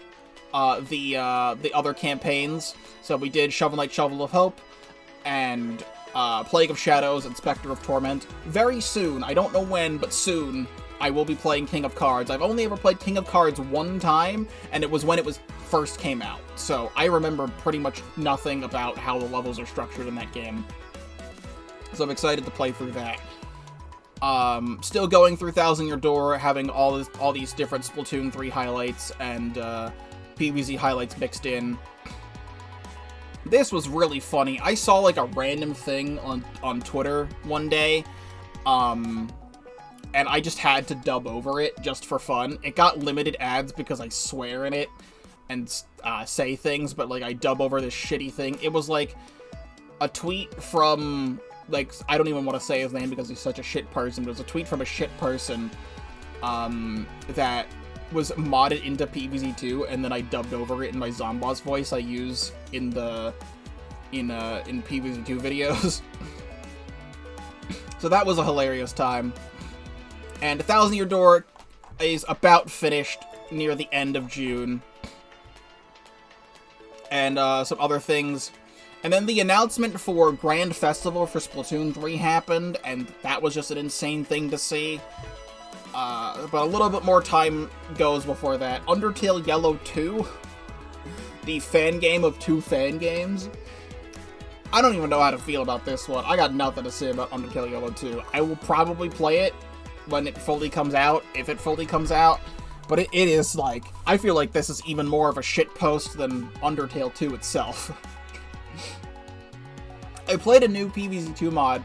the other campaigns. So we did Shovel Knight, Shovel of Hope, and Plague of Shadows and Spectre of Torment. Very soon, I don't know when, but soon, I will be playing King of Cards. I've only ever played King of Cards one time, and it was when it was first came out. So I remember pretty much nothing about how the levels are structured in that game. So I'm excited to play through that. Still going through Thousand Year Door, having all these different Splatoon 3 highlights and PvZ highlights mixed in. This was really funny. I saw like a random thing on Twitter one day, and I just had to dub over it just for fun. It got limited ads because I swear in it and say things, but like I dub over this shitty thing. It was like a tweet from, like, I don't even want to say his name because he's such a shit person, but it was a tweet from a shit person that was modded into PvZ2, and then I dubbed over it in my Zomboss voice I use in PvZ2 videos. So that was a hilarious time. And 1,000 Year Door is about finished near the end of June. And some other things. And then the announcement for Grand Festival for Splatoon 3 happened, and that was just an insane thing to see. But a little bit more time goes before that. Undertale Yellow 2, the fan game of 2 fan games. I don't even know how to feel about this one. I got nothing to say about Undertale Yellow 2. I will probably play it when it fully comes out, if it fully comes out. But it is, like, I feel like this is even more of a shitpost than Undertale 2 itself. I played a new PvZ2 mod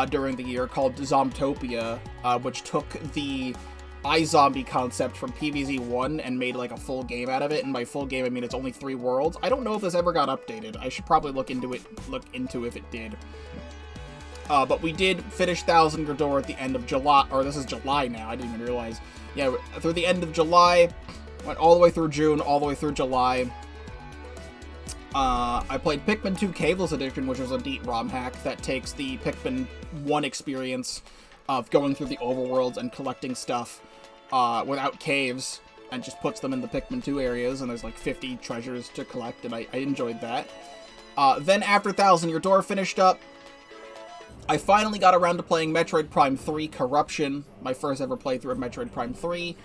during the year called Zombtopia, which took the iZombie concept from PvZ1 and made like a full game out of it. And by full game, I mean it's only 3 worlds. I don't know if this ever got updated. I should probably look into if it did. But we did finish 1,000 Year Door at the end of July, or this is July now, I didn't even realize. Yeah, through the end of July, went all the way through June, all the way through July. I played Pikmin 2 Caveless Edition, which was a neat ROM hack that takes the Pikmin 1 experience of going through the overworlds and collecting stuff without caves, and just puts them in the Pikmin 2 areas, and there's like 50 treasures to collect, and I enjoyed that. Then after 1,000 Year Door finished up, I finally got around to playing Metroid Prime 3 Corruption, my first ever playthrough of Metroid Prime 3.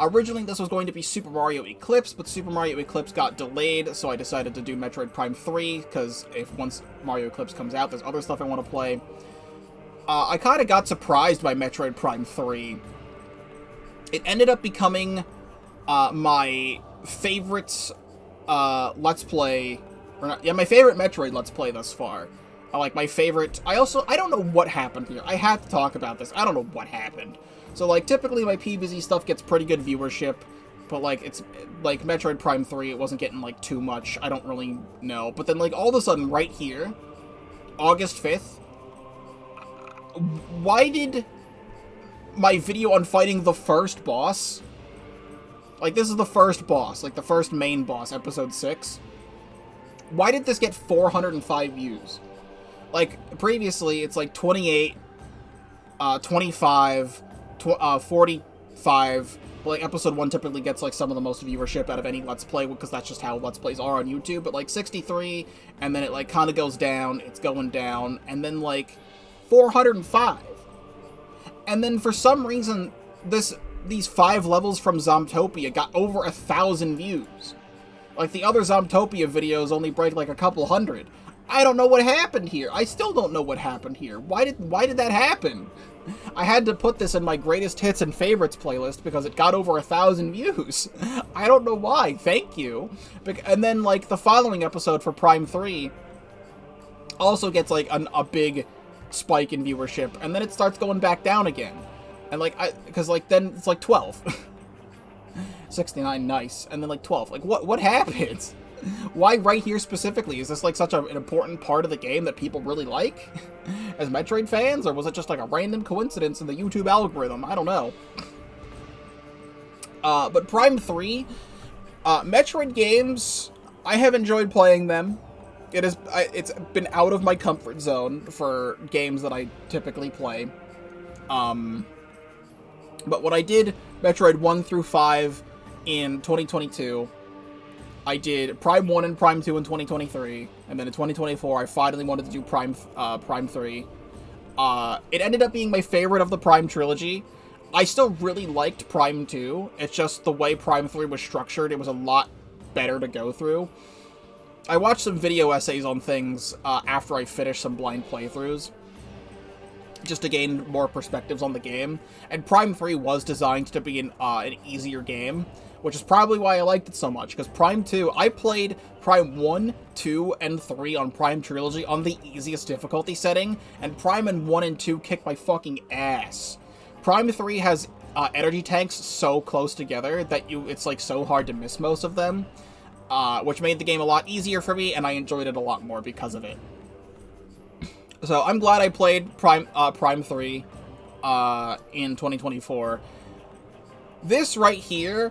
Originally, this was going to be Super Mario Eclipse, but Super Mario Eclipse got delayed, so I decided to do Metroid Prime 3, because once Mario Eclipse comes out, there's other stuff I want to play. I kind of got surprised by Metroid Prime 3. It ended up becoming my favorite Let's Play, or not, yeah, my favorite Metroid Let's Play thus far. Like, my favorite... I don't know what happened here. I have to talk about this. I don't know what happened. So, like, typically my PvZ stuff gets pretty good viewership, but, like, it's, like, Metroid Prime 3, it wasn't getting, like, too much. I don't really know. But then, like, all of a sudden, right here, August 5th, why did my video on fighting the first boss, like, this is the first boss, like, the first main boss, episode 6, why did this get 405 views? Like, previously, it's, like, 28, 25... 40, 5. But, like, episode 1 typically gets, like, some of the most viewership out of any Let's Play, because that's just how Let's Plays are on YouTube. But, like, 63, and then it, like, kind of goes down, it's going down, and then, like, 405. And then, for some reason, these 5 levels from Zombtopia got over 1,000 views. Like, the other Zombtopia videos only break, like, a couple hundred. I don't know what happened here. I still don't know what happened here. Why did that happen? I had to put this in my greatest hits and favorites playlist because it got over 1,000 views. I don't know why. Thank you. And then, like, the following episode for Prime 3 also gets, like, a big spike in viewership, and then it starts going back down again. And, like, because, like, then it's, like, 12. 69, nice. And then, like, 12. Like, what happens? Why right here specifically? Is this, like, such an important part of the game that people really like? As Metroid fans? Or was it just, like, a random coincidence in the YouTube algorithm? I don't know. But Prime 3, Metroid games, I have enjoyed playing them. It's been out of my comfort zone for games that I typically play. But when I did Metroid 1 through 5 in 2022, I did Prime 1 and Prime 2 in 2023, and then in 2024, I finally wanted to do Prime 3. It ended up being my favorite of the Prime trilogy. I still really liked Prime 2. It's just the way Prime 3 was structured, it was a lot better to go through. I watched some video essays on things after I finished some blind playthroughs, just to gain more perspectives on the game, and Prime 3 was designed to be an easier game, which is probably why I liked it so much, because Prime 2, I played Prime 1, 2, and 3 on Prime Trilogy on the easiest difficulty setting, and Prime 1 and 2 kicked my fucking ass. Prime 3 has energy tanks so close together that it's like so hard to miss most of them, which made the game a lot easier for me, and I enjoyed it a lot more because of it. So I'm glad I played Prime 3 in 2024. This right here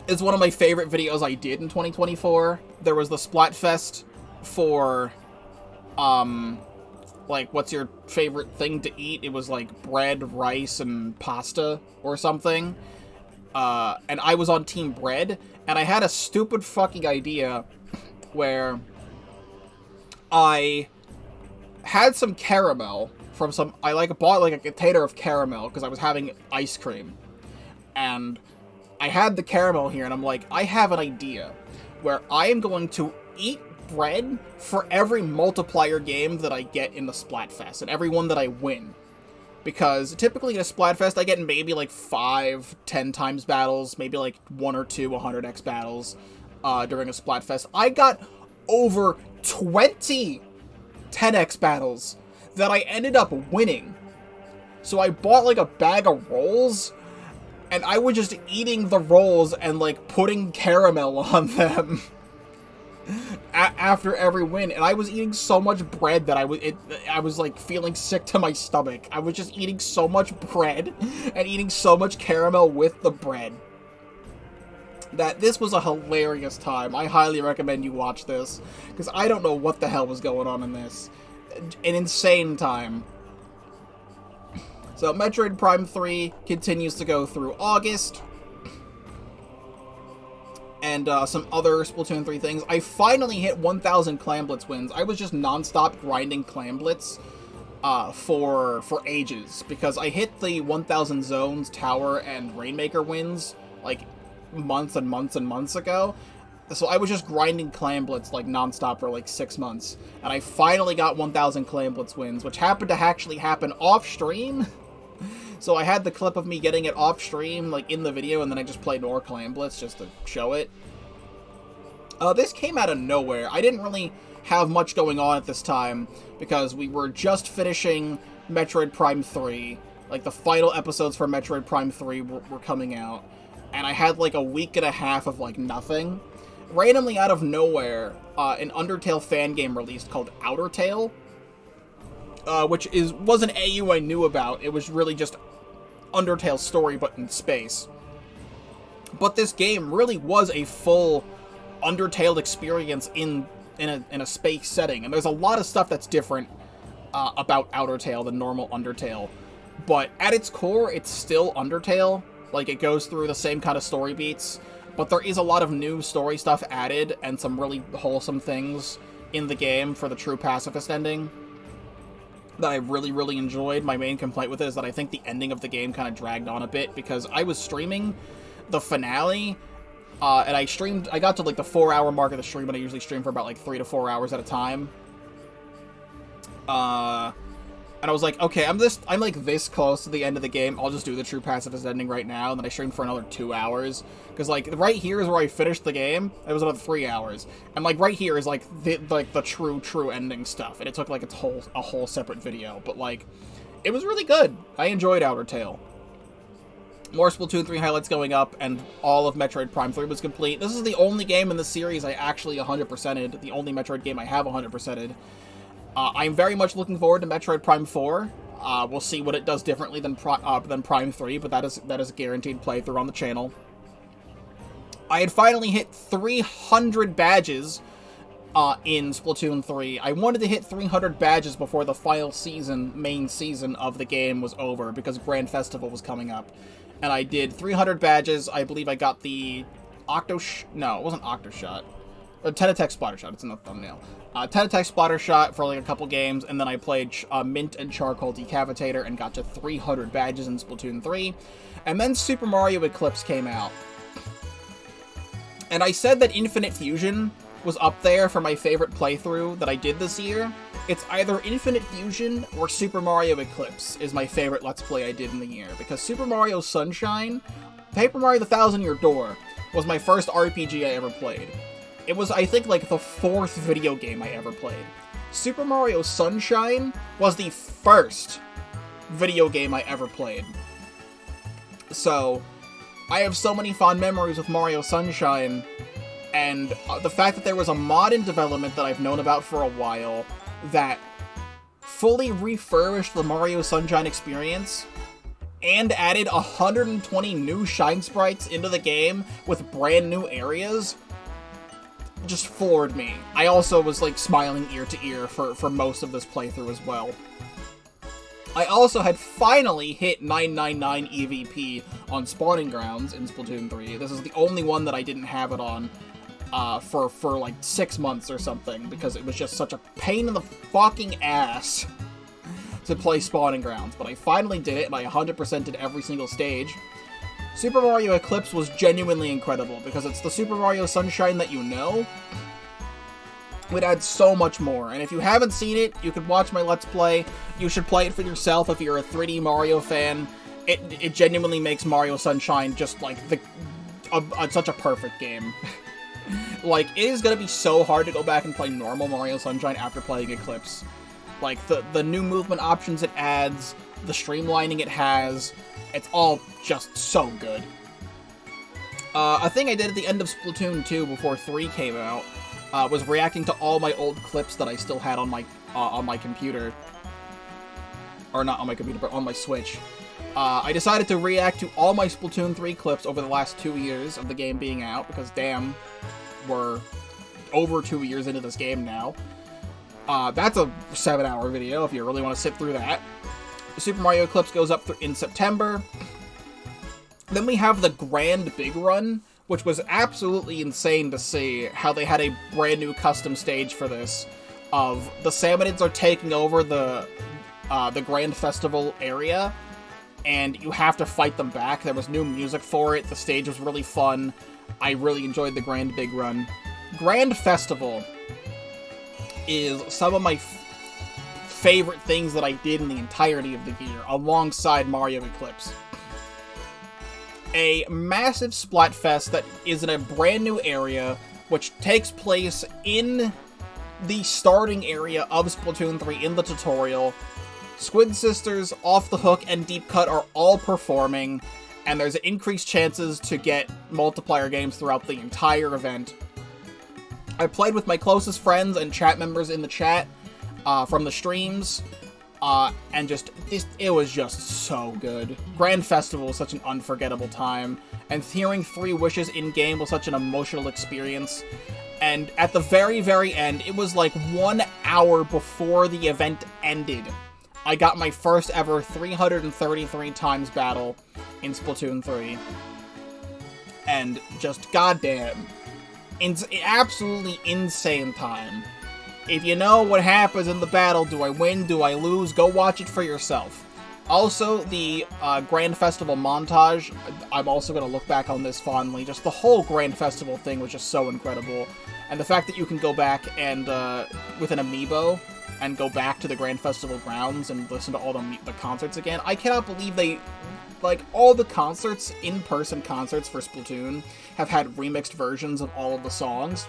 is one of my favorite videos I did in 2024. There was the Splatfest for, like, what's your favorite thing to eat? It was, like, bread, rice, and pasta or something. And I was on Team Bread, and I had a stupid fucking idea where I had some caramel from I bought, like, a container of caramel because I was having ice cream. And I had the caramel here, and I'm like, I have an idea where I am going to eat bread for every multiplier game that I get in the Splatfest, and every one that I win. Because typically in a Splatfest, I get maybe like 5, 10 times battles, maybe like 1 or 2 100x battles during a Splatfest. I got over 20 10x battles that I ended up winning. So I bought like a bag of rolls, and I was just eating the rolls and, like, putting caramel on them after every win. And I was eating so much bread that I was, like, feeling sick to my stomach. I was just eating so much bread and eating so much caramel with the bread that this was a hilarious time. I highly recommend you watch this, because I don't know what the hell was going on in this. An insane time. So, Metroid Prime 3 continues to go through August. And some other Splatoon 3 things. I finally hit 1,000 Clamblitz wins. I was just non-stop grinding Clamblitz for ages. Because I hit the 1,000 Zones, Tower, and Rainmaker wins, like, months and months and months ago. So I was just grinding Clamblitz, like, non-stop for, like, 6 months. And I finally got 1,000 Clamblitz wins, which happened to actually happen off-stream. So I had the clip of me getting it off stream, like, in the video, and then I just played more Clamblitz just to show it. This came out of nowhere. I didn't really have much going on at this time, because we were just finishing Metroid Prime 3. Like, the final episodes for Metroid Prime 3 were coming out. And I had, like, a week and a half of, like, nothing. Randomly out of nowhere, an Undertale fan game released called Outer Tale. Which was an AU I knew about. It was really just Undertale's story, but in space. But this game really was a full Undertale experience in a space setting, and there's a lot of stuff that's different about Outer Tale than normal Undertale. but at its core, it's still Undertale. Like, it goes through the same kind of story beats, but there is a lot of new story stuff added, and some really wholesome things in the game for the true pacifist ending that I really, really enjoyed. My main complaint with it is that I think the ending of the game kind of dragged on a bit, because I was streaming the finale, and I got to, like, the 4-hour mark of the stream, and I usually stream for about, like, 3 to 4 hours at a time. And I was like, okay, I'm like this close to the end of the game, I'll just do the true pacifist ending right now, and then I streamed for another 2 hours. Because, like, right here is where I finished the game, it was another 3 hours. And, like, right here is, like, the true ending stuff, and it took, like, a whole separate video. But, like, it was really good. I enjoyed Outer Tail. More Splatoon 3 highlights going up, and all of Metroid Prime 3 was complete. This is the only game in the series I actually 100%ed, the only Metroid game I have 100%ed. I'm very much looking forward to Metroid Prime 4. We'll see what it does differently than Prime 3, but that is a guaranteed playthrough on the channel. I had finally hit 300 badges in Splatoon 3. I wanted to hit 300 badges before the final main season of the game was over, because Grand Festival was coming up. And I did 300 badges. I believe I got the no, it wasn't Octoshot. Ten-Attack Splatter Shot, it's in the thumbnail. Ten-Attack Splatter Shot for like a couple games, and then I played Mint and Charcoal Decavitator and got to 300 badges in Splatoon 3. And then Super Mario Eclipse came out. And I said that Infinite Fusion was up there for my favorite playthrough that I did this year. It's either Infinite Fusion or Super Mario Eclipse is my favorite Let's Play I did in the year. Because Super Mario Sunshine, Paper Mario the Thousand Year Door, was my first RPG I ever played. It was, I think, like, the 4th video game I ever played. Super Mario Sunshine was the first video game I ever played. So, I have so many fond memories with Mario Sunshine, and the fact that there was a mod in development that I've known about for a while that fully refurbished the Mario Sunshine experience and added 120 new Shine Sprites into the game with brand new areas just floored me. I also was, like, smiling ear to ear for most of this playthrough as well. I also had finally hit 999 EVP on Spawning Grounds in Splatoon 3. This is the only one that I didn't have it on for like 6 months or something, because it was just such a pain in the fucking ass to play Spawning Grounds. But I finally did it, and I 100% did every single stage. Super Mario Eclipse was genuinely incredible, because it's the Super Mario Sunshine that you know. It adds so much more, and if you haven't seen it, you can watch my Let's Play. You should play it for yourself if you're a 3D Mario fan. It genuinely makes Mario Sunshine just, like, such a perfect game. Like, it is gonna be so hard to go back and play normal Mario Sunshine after playing Eclipse. Like, the new movement options it adds, the streamlining it has, it's all just so good. A thing I did at the end of Splatoon 2 before 3 came out was reacting to all my old clips that I still had on my computer. Or not on my computer, but on my Switch. I decided to react to all my Splatoon 3 clips over the last 2 years of the game being out, because damn, we're over 2 years into this game now. That's a 7-hour video if you really want to sit through that. Super Mario Eclipse goes up in September. Then we have the Grand Big Run, which was absolutely insane to see how they had a brand new custom stage for this. Of the Salmonids are taking over the Grand Festival area, and you have to fight them back. There was new music for it. The stage was really fun. I really enjoyed the Grand Big Run. Grand Festival is some of my favorite things that I did in the entirety of the year, alongside Mario Eclipse. A massive Splatfest that is in a brand new area, which takes place in the starting area of Splatoon 3 in the tutorial. Squid Sisters, Off the Hook, and Deep Cut are all performing, and there's increased chances to get multiplayer games throughout the entire event. I played with my closest friends and chat members in the chat from the streams, and it was just so good. Grand Festival was such an unforgettable time, and hearing 3 wishes in-game was such an emotional experience. And at the very, very end, it was like 1 hour before the event ended. I got my first ever 333 times battle in Splatoon 3. And just goddamn, absolutely insane time. If you know what happens in the battle, do I win, do I lose, go watch it for yourself. Also, the Grand Festival montage, I'm also going to look back on this fondly. Just the whole Grand Festival thing was just so incredible. And the fact that you can go back and, with an amiibo, and go back to the Grand Festival grounds and listen to all the concerts again. I cannot believe they, like, all the concerts, in-person concerts for Splatoon, have had remixed versions of all of the songs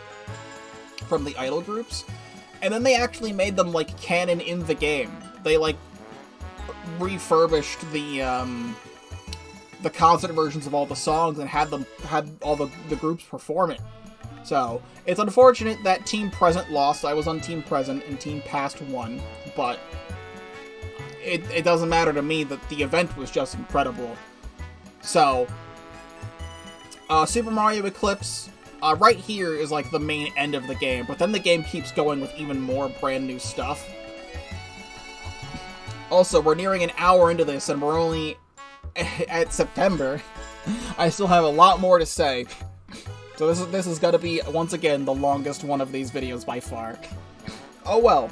from the idol groups. And then they actually made them, like, canon in the game. They, like, refurbished the concert versions of all the songs and had all the groups perform it. So, it's unfortunate that Team Present lost. I was on Team Present and Team Past won, but it doesn't matter to me that the event was just incredible. So, Super Mario Eclipse, right here is like the main end of the game, but then the game keeps going with even more brand new stuff. Also, we're nearing an hour into this, and we're only at September. I still have a lot more to say. So this is gonna be, once again, the longest one of these videos by far. Oh well.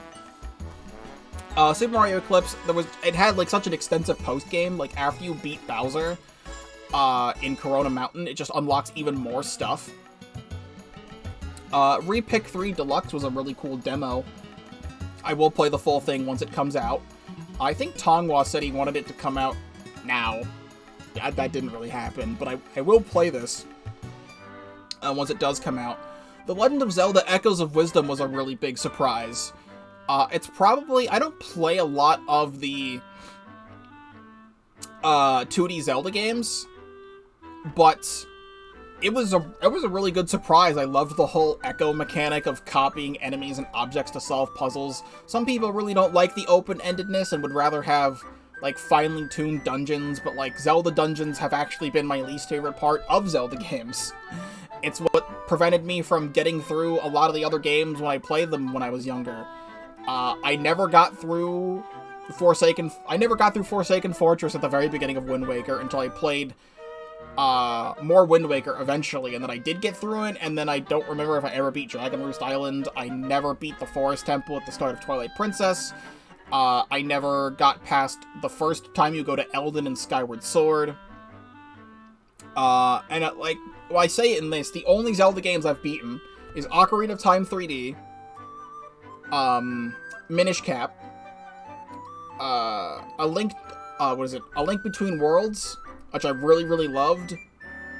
Super Mario Eclipse, it had like such an extensive post-game, like after you beat Bowser in Corona Mountain, it just unlocks even more stuff. Repick 3 Deluxe was a really cool demo. I will play the full thing once it comes out. I think Tongwa said he wanted it to come out now. Yeah, that didn't really happen, but I will play this once it does come out. The Legend of Zelda Echoes of Wisdom was a really big surprise. It's probably... I don't play a lot of the 2D Zelda games, but it was a really good surprise. I loved the whole echo mechanic of copying enemies and objects to solve puzzles. Some people really don't like the open-endedness and would rather have, like, finely tuned dungeons, but, like, Zelda dungeons have actually been my least favorite part of Zelda games. It's what prevented me from getting through a lot of the other games when I played them when I was younger. I never got through Forsaken Fortress at the very beginning of Wind Waker until I played more Wind Waker eventually, and then I did get through it, and then I don't remember if I ever beat Dragon Roost Island. I never beat the Forest Temple at the start of Twilight Princess. I never got past the first time you go to Eldin and Skyward Sword. Like, well, I say it in this, the only Zelda games I've beaten is Ocarina of Time 3D, Minish Cap, A Link Between Worlds, which I really, really loved,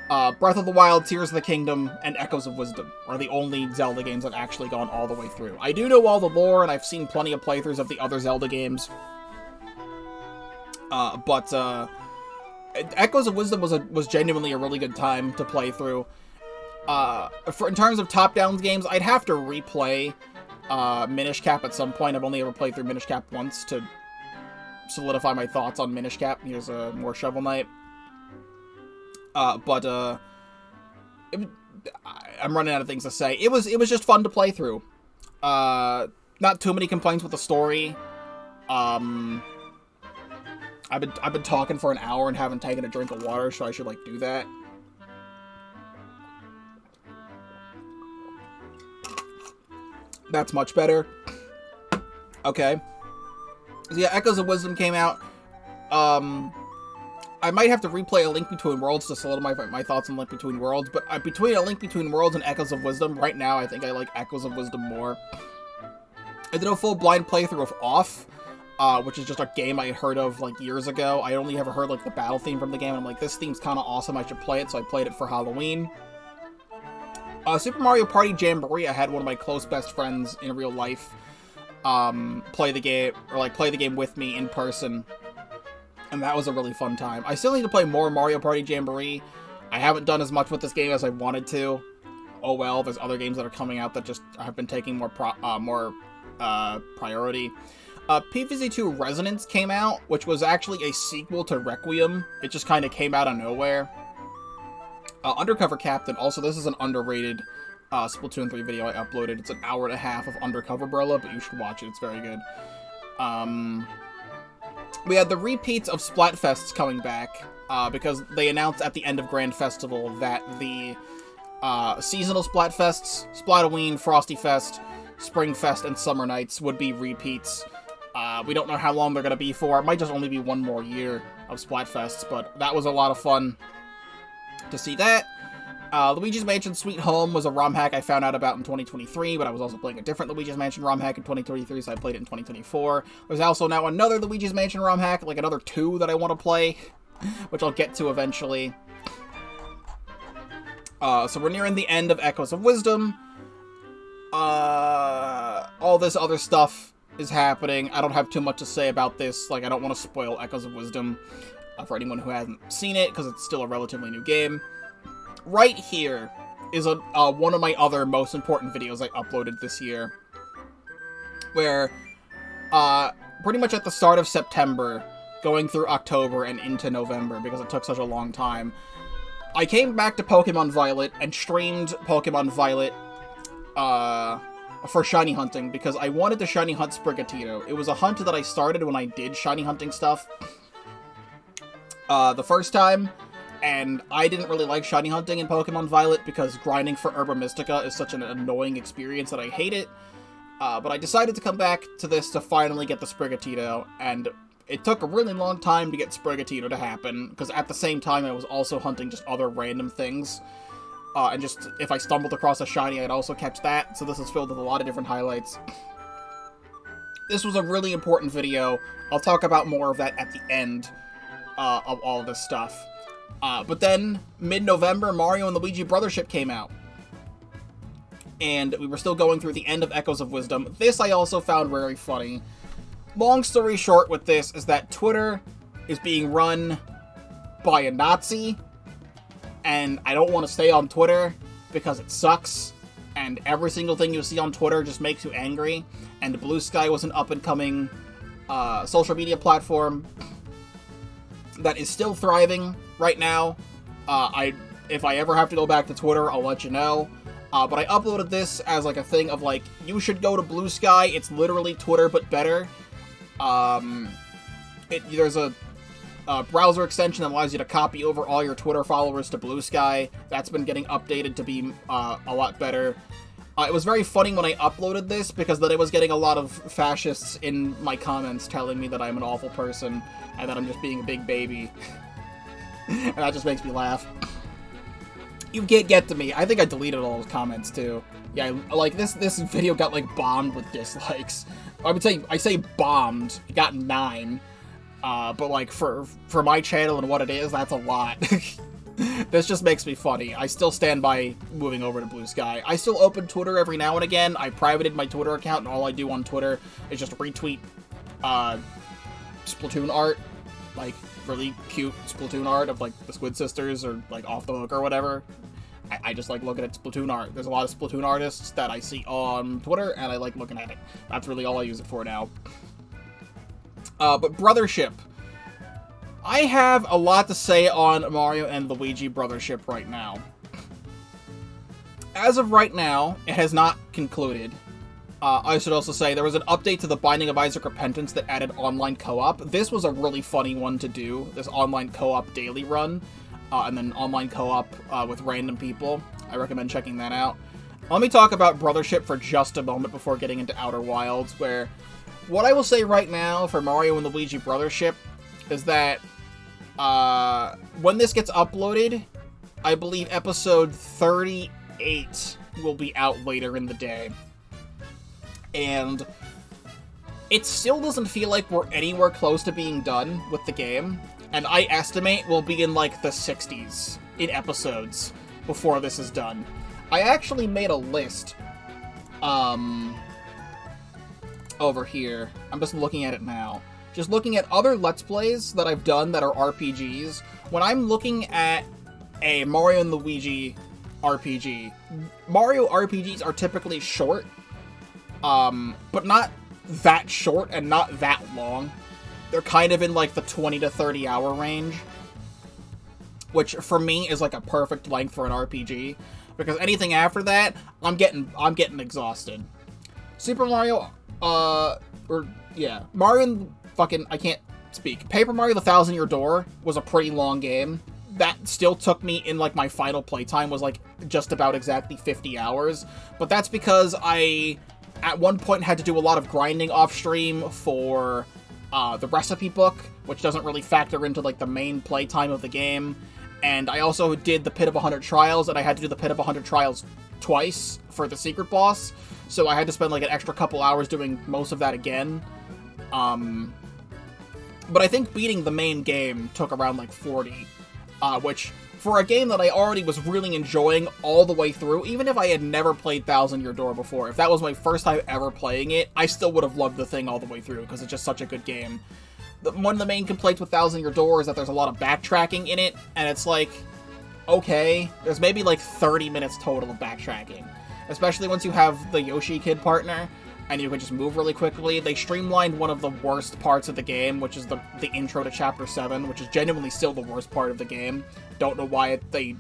Breath of the Wild, Tears of the Kingdom, and Echoes of Wisdom are the only Zelda games I've actually gone all the way through. I do know all the lore, and I've seen plenty of playthroughs of the other Zelda games, but Echoes of Wisdom was genuinely a really good time to play through. In terms of top-down games, I'd have to replay Minish Cap at some point. I've only ever played through Minish Cap once to solidify my thoughts on Minish Cap. Here's more Shovel Knight. I'm running out of things to say. It was just fun to play through. Not too many complaints with the story. I've been talking for an hour and haven't taken a drink of water, so I should, like, do that. That's much better. Okay. So yeah, Echoes of Wisdom came out. I might have to replay A Link Between Worlds to solidify my thoughts on Link Between Worlds, but between A Link Between Worlds and Echoes of Wisdom, right now I think I like Echoes of Wisdom more. I did a full blind playthrough of Off, which is just a game I had heard of, like, years ago. I only ever heard, like, the battle theme from the game, and I'm like, this theme's kind of awesome, I should play it, so I played it for Halloween. Super Mario Party Jamboree, I had one of my close best friends in real life play the game with me in person, and that was a really fun time. I still need to play more Mario Party Jamboree. I haven't done as much with this game as I wanted to. Oh well, there's other games that are coming out that just have been taking more priority. PvZ2 Resonance came out, which was actually a sequel to Requiem. It just kind of came out of nowhere. Undercover Captain, also this is an underrated Splatoon 3 video I uploaded. It's an hour and a half of Undercover Umbrella, but you should watch it, it's very good. We had the repeats of Splatfests coming back, because they announced at the end of Grand Festival that the seasonal Splatfests, Splatoween, Frosty Fest, Spring Fest, and Summer Nights would be repeats. We don't know how long they're going to be for. It might just only be one more year of Splatfests, but that was a lot of fun to see that. Luigi's Mansion Sweet Home was a ROM hack I found out about in 2023, but I was also playing a different Luigi's Mansion ROM hack in 2023, so I played it in 2024. There's also now another Luigi's Mansion ROM hack, like another 2 that I want to play, which I'll get to eventually. So we're nearing the end of Echoes of Wisdom. All this other stuff is happening. I don't have too much to say about this. Like, I don't want to spoil Echoes of Wisdom for anyone who hasn't seen it, because it's still a relatively new game. Right here is one of my other most important videos I uploaded this year, where pretty much at the start of September, going through October and into November, because it took such a long time, I came back to Pokemon Violet and streamed Pokemon Violet for shiny hunting, because I wanted to shiny hunt Sprigatito. It was a hunt that I started when I did shiny hunting stuff the first time, and I didn't really like shiny hunting in Pokemon Violet because grinding for Herba Mystica is such an annoying experience that I hate it. But I decided to come back to this to finally get the Sprigatito, and it took a really long time to get Sprigatito to happen, because at the same time I was also hunting just other random things. And just, if I stumbled across a shiny, I'd also catch that, so this is filled with a lot of different highlights. This was a really important video. I'll talk about more of that at the end of all of this stuff. But then, mid-November, Mario and Luigi Brothership came out. And we were still going through the end of Echoes of Wisdom. This I also found very funny. Long story short with this is that Twitter is being run by a Nazi, and I don't want to stay on Twitter because it sucks, and every single thing you see on Twitter just makes you angry, and Blue Sky was an up-and-coming social media platform that is still thriving right now. If I ever have to go back to Twitter, I'll let you know. But I uploaded this as like a thing of like, you should go to Blue Sky. It's literally Twitter, but better. There's a browser extension that allows you to copy over all your Twitter followers to Blue Sky. That's been getting updated to be a lot better. It was very funny when I uploaded this, because then I was getting a lot of fascists in my comments telling me that I'm an awful person and that I'm just being a big baby. And that just makes me laugh. You can't get to me. I think I deleted all those comments too. Yeah, like this video got like bombed with dislikes. I say bombed. It got 9. But like for my channel and what it is, that's a lot. This just makes me funny. I still stand by moving over to Blue Sky. I still open Twitter every now and again. I privated my Twitter account, and all I do on Twitter is just retweet Splatoon art, like really cute Splatoon art of like the Squid Sisters or like Off the Hook or whatever. I just like looking at Splatoon art. There's a lot of Splatoon artists that I see on Twitter, and I like looking at it. That's really all I use it for now. But Brothership. I have a lot to say on Mario and Luigi Brothership right now. As of right now, it has not concluded. I should also say, there was an update to the Binding of Isaac Repentance that added online co-op. This was a really funny one to do, this online co-op daily run, and then online co-op with random people. I recommend checking that out. Let me talk about Brothership for just a moment before getting into Outer Wilds, where what I will say right now for Mario and Luigi Brothership is that when this gets uploaded, I believe episode 38 will be out later in the day. And it still doesn't feel like we're anywhere close to being done with the game. And I estimate we'll be in like the 60s in episodes before this is done. I actually made a list over here. I'm just looking at it now. Just looking at other Let's Plays that I've done that are RPGs. When I'm looking at a Mario and Luigi RPG, Mario RPGs are typically short, but not that short and not that long. They're kind of in like the 20 to 30 hour range, which for me is like a perfect length for an RPG, because anything after that, I'm getting exhausted. Super Mario, Mario and fucking, I can't speak. Paper Mario The Thousand Year Door was a pretty long game. That still took me in, like, my final playtime was, like, just about exactly 50 hours. But that's because I, at one point, had to do a lot of grinding off-stream for the recipe book, which doesn't really factor into, like, the main playtime of the game. And I also did the Pit of 100 Trials, and I had to do the Pit of 100 Trials twice for the secret boss. So I had to spend, like, an extra couple hours doing most of that again. But I think beating the main game took around, like, 40. Which, for a game that I already was really enjoying all the way through, even if I had never played Thousand Year Door before, if that was my first time ever playing it, I still would have loved the thing all the way through, because it's just such a good game. One of the main complaints with Thousand Year Door is that there's a lot of backtracking in it, and it's like, okay, there's maybe like 30 minutes total of backtracking. Especially once you have the Yoshi Kid partner, and you can just move really quickly. They streamlined one of the worst parts of the game, which is the intro to Chapter 7, which is genuinely still the worst part of the game. Don't know why they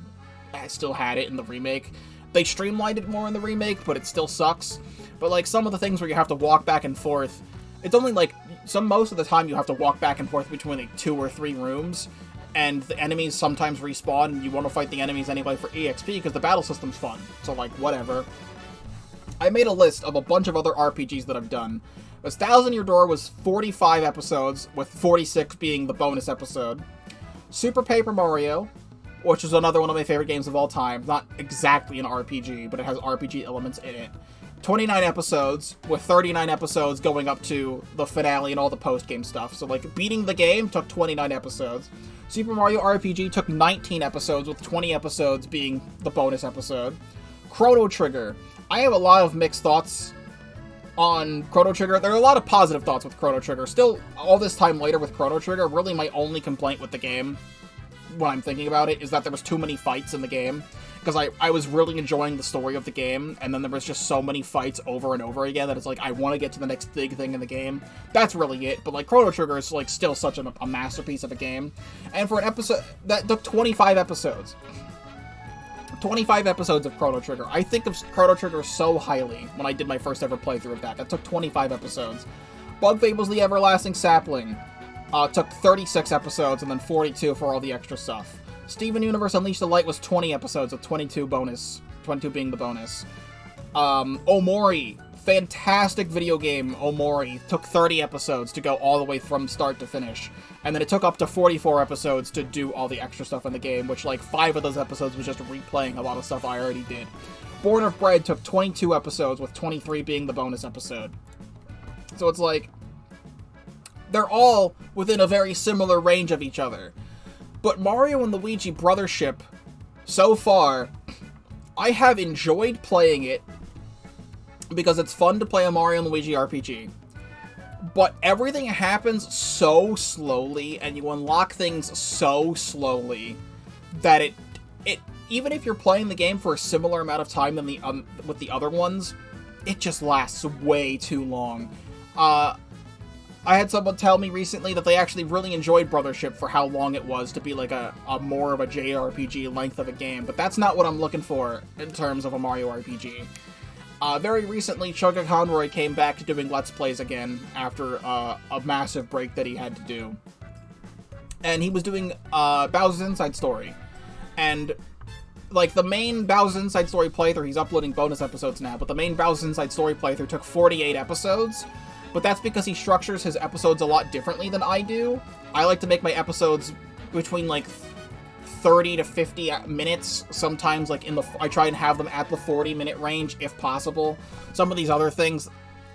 still had it in the remake. They streamlined it more in the remake, but it still sucks. But, like, some of the things where you have to walk back and forth, it's only, like, most of the time you have to walk back and forth between, like, 2 or 3 rooms, and the enemies sometimes respawn, and you want to fight the enemies anyway for EXP, because the battle system's fun. So, like, whatever. I made a list of a bunch of other RPGs that I've done. This Thousand Year Door was 45 episodes, with 46 being the bonus episode. Super Paper Mario, which is another one of my favorite games of all time. Not exactly an RPG, but it has RPG elements in it. 29 episodes, with 39 episodes going up to the finale and all the post-game stuff. So, like, beating the game took 29 episodes. Super Mario RPG took 19 episodes, with 20 episodes being the bonus episode. Chrono Trigger. I have a lot of mixed thoughts on Chrono Trigger. There are a lot of positive thoughts with Chrono Trigger. Still, all this time later with Chrono Trigger, really my only complaint with the game, when I'm thinking about it, is that there was too many fights in the game. Because I was really enjoying the story of the game, and then there was just so many fights over and over again that it's like, I want to get to the next big thing in the game. That's really it, but, like, Chrono Trigger is, like, still such a masterpiece of a game. And for an episode, that took 25 episodes. 25 episodes of Chrono Trigger. I think of Chrono Trigger so highly when I did my first ever playthrough of that. That took 25 episodes. Bug Fables: The Everlasting Sapling took 36 episodes and then 42 for all the extra stuff. Steven Universe Unleash the Light was 20 episodes with 22 being the bonus. Omori, fantastic video game, Omori, took 30 episodes to go all the way from start to finish. And then it took up to 44 episodes to do all the extra stuff in the game, which, like, 5 of those episodes was just replaying a lot of stuff I already did. Born of Bread took 22 episodes, with 23 being the bonus episode. So it's like, they're all within a very similar range of each other. But Mario and Luigi Brothership, so far, I have enjoyed playing it because it's fun to play a Mario and Luigi RPG. But everything happens so slowly, and you unlock things so slowly, that it even if you're playing the game for a similar amount of time than with the other ones, it just lasts way too long. I had someone tell me recently that they actually really enjoyed Brothership for how long it was to be like a more of a JRPG length of a game, but that's not what I'm looking for in terms of a Mario RPG. Very recently, Choga Conroy came back to doing Let's Plays again after a massive break that he had to do. And he was doing Bowser's Inside Story. And, like, the main Bowser's Inside Story playthrough, he's uploading bonus episodes now, but the main Bowser's Inside Story playthrough took 48 episodes. But that's because he structures his episodes a lot differently than I do. I like to make my episodes between, like, 30 to 50 minutes. Sometimes, like, I try and have them at the 40-minute range, if possible. Some of these other things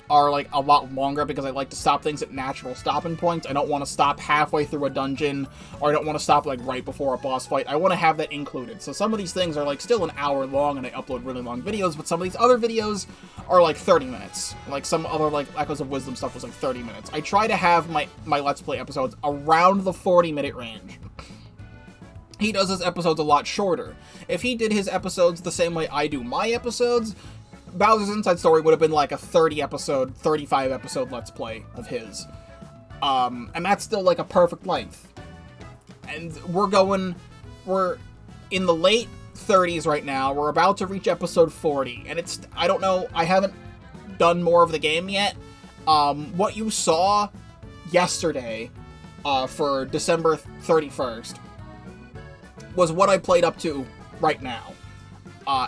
are, like, a lot longer because I like to stop things at natural stopping points. I don't want to stop halfway through a dungeon, or I don't want to stop, like, right before a boss fight. I want to have that included. So some of these things are, like, still an hour long, and I upload really long videos, but some of these other videos are, like, 30 minutes. Like, some other, like, Echoes of Wisdom stuff was, like, 30 minutes. I try to have my Let's Play episodes around the 40-minute range. He does his episodes a lot shorter. If he did his episodes the same way I do my episodes, Bowser's Inside Story would have been like a 30-episode, 35-episode Let's Play of his. And that's still like a perfect length. And we're in the late 30s right now. We're about to reach episode 40. And I don't know, I haven't done more of the game yet. What you saw yesterday for December 31st was what I played up to right now.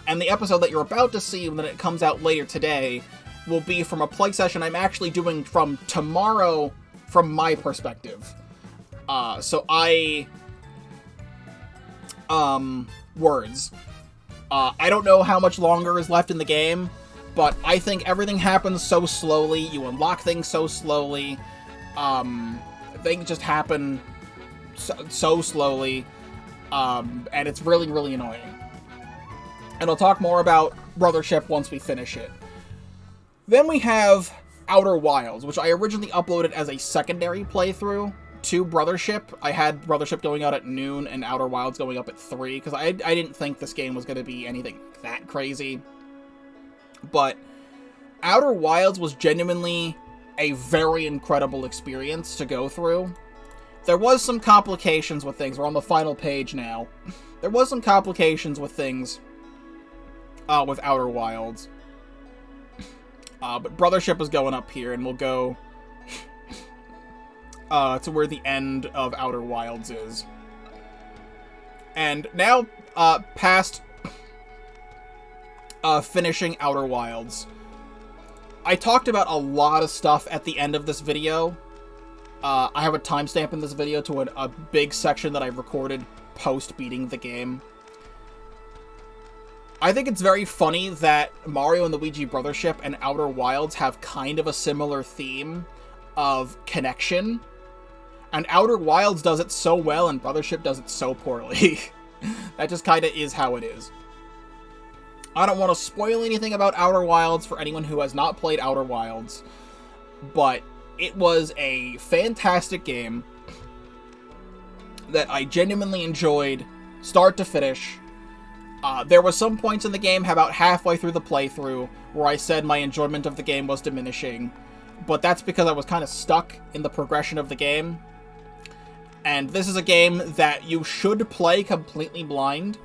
And the episode that you're about to see when it comes out later today will be from a play session I'm actually doing from tomorrow from my perspective. Words. I don't know how much longer is left in the game, but I think everything happens so slowly, you unlock things so slowly, things just happen so slowly, and it's really, really annoying. And I'll talk more about Brothership once we finish it. Then we have Outer Wilds, which I originally uploaded as a secondary playthrough to Brothership. I had Brothership going out at noon and Outer Wilds going up at 3, because I didn't think this game was going to be anything that crazy. But Outer Wilds was genuinely a very incredible experience to go through. There was some complications with things. We're on the final page now. There was some complications with things with Outer Wilds. But Brothership is going up here, and we'll go to where the end of Outer Wilds is. And now, past finishing Outer Wilds, I talked about a lot of stuff at the end of this video. I have a timestamp in this video to a big section that I recorded post-beating the game. I think it's very funny that Mario and Luigi Brothership and Outer Wilds have kind of a similar theme of connection. And Outer Wilds does it so well and Brothership does it so poorly. That just kind of is how it is. I don't want to spoil anything about Outer Wilds for anyone who has not played Outer Wilds, but it was a fantastic game that I genuinely enjoyed start to finish. There were some points in the game about halfway through the playthrough where I said my enjoyment of the game was diminishing, but that's because I was kind of stuck in the progression of the game. And this is a game that you should play completely blind,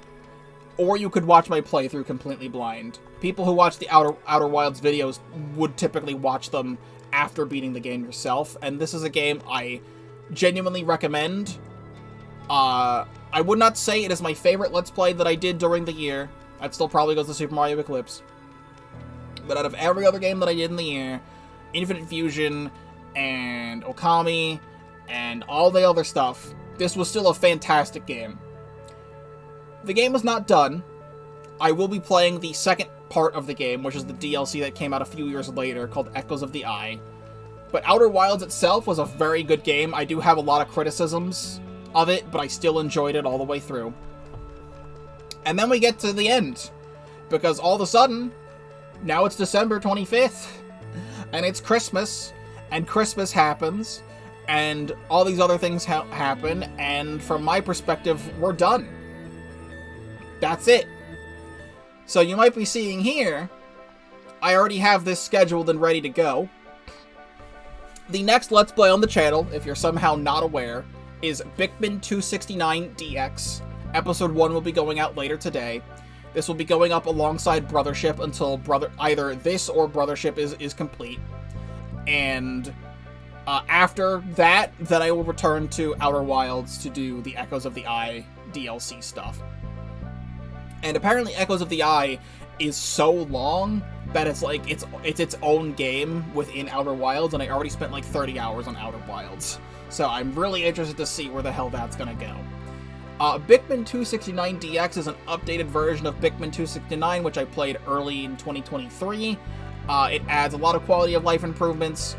or you could watch my playthrough completely blind. People who watch the Outer Wilds videos would typically watch them after beating the game yourself, and this is a game I genuinely recommend. I would not say it is my favorite Let's Play that I did during the year. I'd still probably go to Super Mario Eclipse. But out of every other game that I did in the year, Infinite Fusion and Okami and all the other stuff, this was still a fantastic game. The game is not done. I will be playing the second part of the game, which is the DLC that came out a few years later called Echoes of the Eye. But Outer Wilds itself was a very good game. I do have a lot of criticisms of it, but I still enjoyed it all the way through. And then we get to the end, because all of a sudden, now it's December 25th, and it's Christmas, and Christmas happens, and all these other things happen, and from my perspective, we're done. That's it. So you might be seeing here, I already have this scheduled and ready to go. The next Let's Play on the channel, if you're somehow not aware, is Pikmin 269DX. Episode 1 will be going out later today. This will be going up alongside Brothership until either this or Brothership is complete. And after that, then I will return to Outer Wilds to do the Echoes of the Eye DLC stuff. And apparently Echoes of the Eye is so long that it's like it's its own game within Outer Wilds, and I already spent like 30 hours on Outer Wilds. So I'm really interested to see where the hell that's gonna go. Pikmin 269DX is an updated version of Pikmin 269, which I played early in 2023. It adds a lot of quality of life improvements,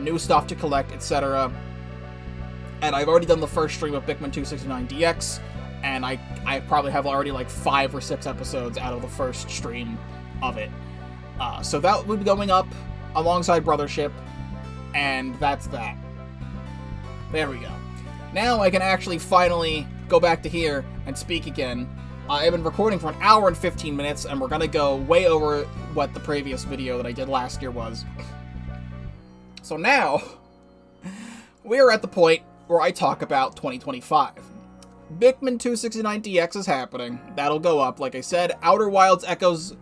new stuff to collect, etc. And I've already done the first stream of Pikmin 269DX, and I probably have already like 5 or 6 episodes out of the first stream of it. So that will be going up alongside Brothership, and that's that. There we go. Now I can actually finally go back to here and speak again. I've been recording for an hour and 15 minutes, and we're gonna go way over what the previous video that I did last year was. So now, we're at the point where I talk about 2025. Pikmin 269DX is happening. That'll go up, like I said. Outer Wilds Echoes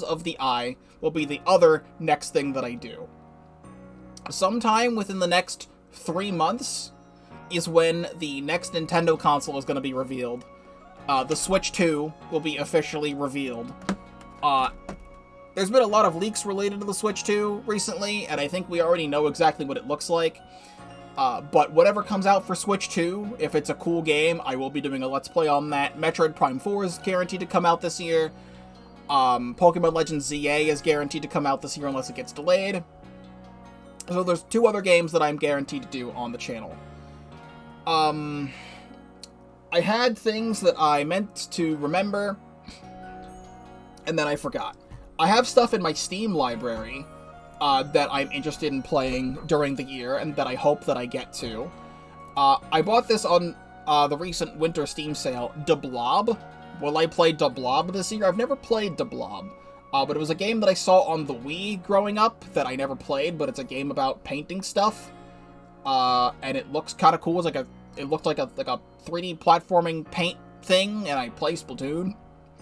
of the Eye will be the other next thing that I do. Sometime within the next 3 months is when the next Nintendo console is going to be revealed. The Switch 2 will be officially revealed. There's been a lot of leaks related to the Switch 2 recently, and I think we already know exactly what it looks like. But whatever comes out for Switch 2, if it's a cool game, I will be doing a Let's Play on that. Metroid Prime 4 is guaranteed to come out this year. Pokemon Legends ZA is guaranteed to come out this year unless it gets delayed. So there's 2 other games that I'm guaranteed to do on the channel. I had things that I meant to remember, and then I forgot. I have stuff in my Steam library that I'm interested in playing during the year, and that I hope that I get to. I bought this on the recent winter Steam sale, Da Blob. Will I play Da Blob this year? I've never played Da Blob, but it was a game that I saw on the Wii growing up that I never played, but it's a game about painting stuff, and it looks kind of cool. It looked like a 3D platforming paint thing, and I play Splatoon,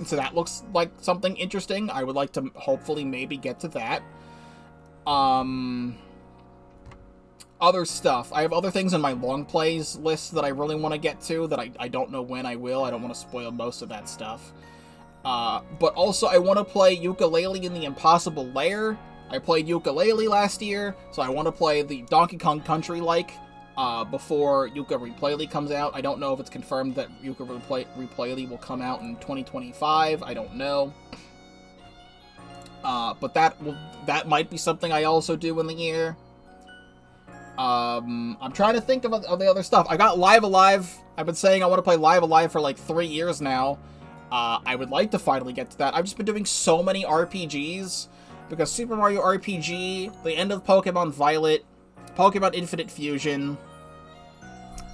so that looks like something interesting. I would like to hopefully maybe get to that. Other stuff. I have other things in my long plays list that I really want to get to that I don't know when I will. I don't want to spoil most of that stuff. But also I want to play Yooka-Laylee in the Impossible Lair. I played Yooka-Laylee last year, so I want to play the Donkey Kong Country-like before Yooka-Laylee comes out. I don't know if it's confirmed that Yooka-Laylee will come out in 2025. I don't know. But that might be something I also do in the year. I'm trying to think of the other stuff. I got Live Alive. I've been saying I want to play Live Alive for like 3 years now. I would like to finally get to that. I've just been doing so many RPGs, because Super Mario RPG, the end of Pokemon Violet, Pokemon Infinite Fusion,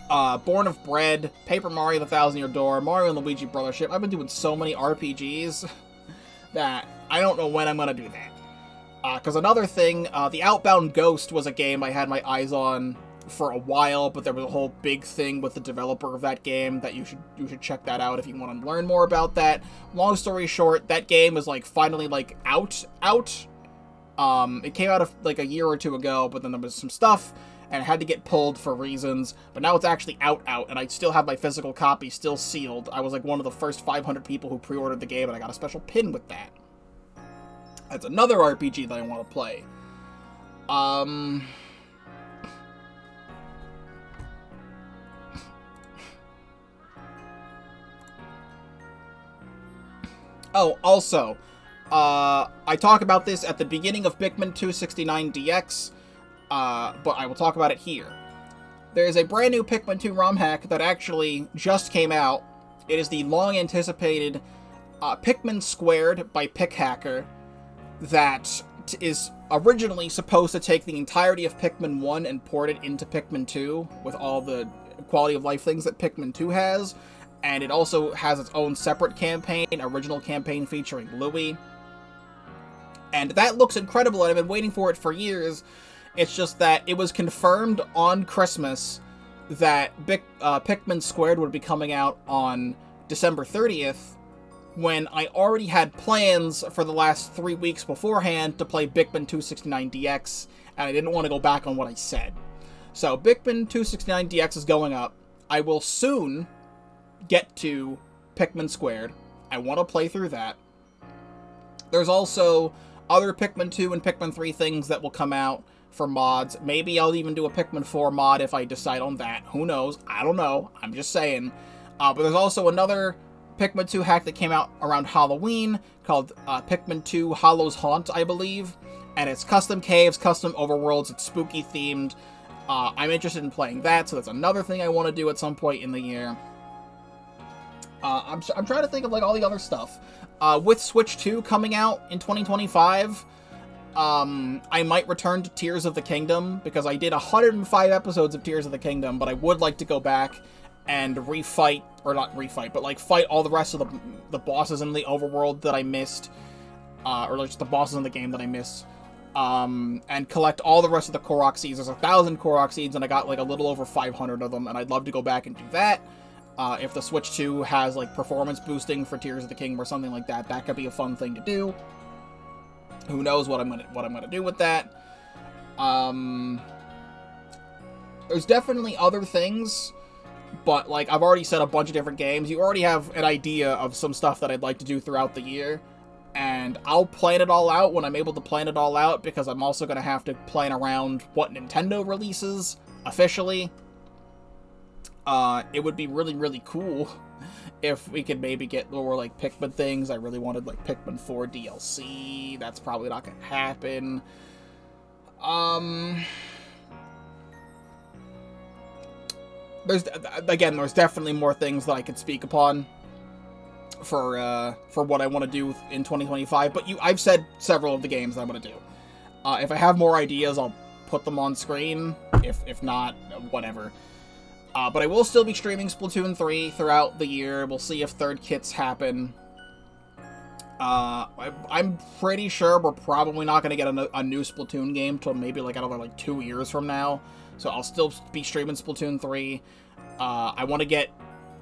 Born of Bread, Paper Mario the Thousand Year Door, Mario and Luigi Brothership. I've been doing so many RPGs that I don't know when I'm going to do that. Because another thing, the Outbound Ghost was a game I had my eyes on for a while, but there was a whole big thing with the developer of that game that you should check that out if you want to learn more about that. Long story short, that game is like finally like out. It came out like a year or 2 ago, but then there was some stuff and it had to get pulled for reasons, but now it's actually out, and I still have my physical copy still sealed. I was like one of the first 500 people who pre-ordered the game, and I got a special pin with that. That's another RPG that I want to play. Oh, also, I talk about this at the beginning of Pikmin 269 DX, but I will talk about it here. There is a brand new Pikmin 2 ROM hack that actually just came out. It is the long-anticipated Pikmin Squared by PikHacker that is originally supposed to take the entirety of Pikmin 1 and port it into Pikmin 2 with all the quality of life things that Pikmin 2 has. And it also has its own separate campaign, original campaign featuring Louie. And that looks incredible, and I've been waiting for it for years. It's just that it was confirmed on Christmas that Pikmin Squared would be coming out on December 30th, when I already had plans for the last 3 weeks beforehand to play Pikmin 269 DX, and I didn't want to go back on what I said. So Pikmin 269 DX is going up. I will soon get to Pikmin Squared. I want to play through that. There's also other Pikmin 2 and Pikmin 3 things that will come out for mods. Maybe I'll even do a Pikmin 4 mod if I decide on that. Who knows? I don't know. I'm just saying. But there's also another Pikmin 2 hack that came out around Halloween called Pikmin 2 Hollow's Haunt, I believe. And it's custom caves, custom overworlds, it's spooky themed. I'm interested in playing that, so that's another thing I want to do at some point in the year. I'm trying to think of like all the other stuff. With Switch 2 coming out in 2025, I might return to Tears of the Kingdom, because I did 105 episodes of Tears of the Kingdom, but I would like to go back and refight, or not refight, but like fight all the rest of the bosses in the overworld that I missed, or just the bosses in the game that I missed, and collect all the rest of the Korok seeds. There's 1,000 Korok seeds, and I got like a little over 500 of them, and I'd love to go back and do that. If the Switch 2 has like performance boosting for Tears of the Kingdom or something like that, that could be a fun thing to do. Who knows what I'm gonna do with that. there's definitely other things, but, like, I've already said a bunch of different games. You already have an idea of some stuff that I'd like to do throughout the year, and I'll plan it all out when I'm able to plan it all out, because I'm also going to have to plan around what Nintendo releases officially. It would be really, really cool if we could maybe get more, like, Pikmin things. I really wanted, like, Pikmin 4 DLC. That's probably not going to happen. There's definitely more things that I could speak upon for what I want to do in 2025, but I've said several of the games that I'm going to do. If I have more ideas, I'll put them on screen. If not, whatever. But I will still be streaming Splatoon 3 throughout the year. We'll see if third kits happen. I'm pretty sure we're probably not going to get a new Splatoon game till maybe like another like 2 years from now. So I'll still be streaming Splatoon 3. I want to get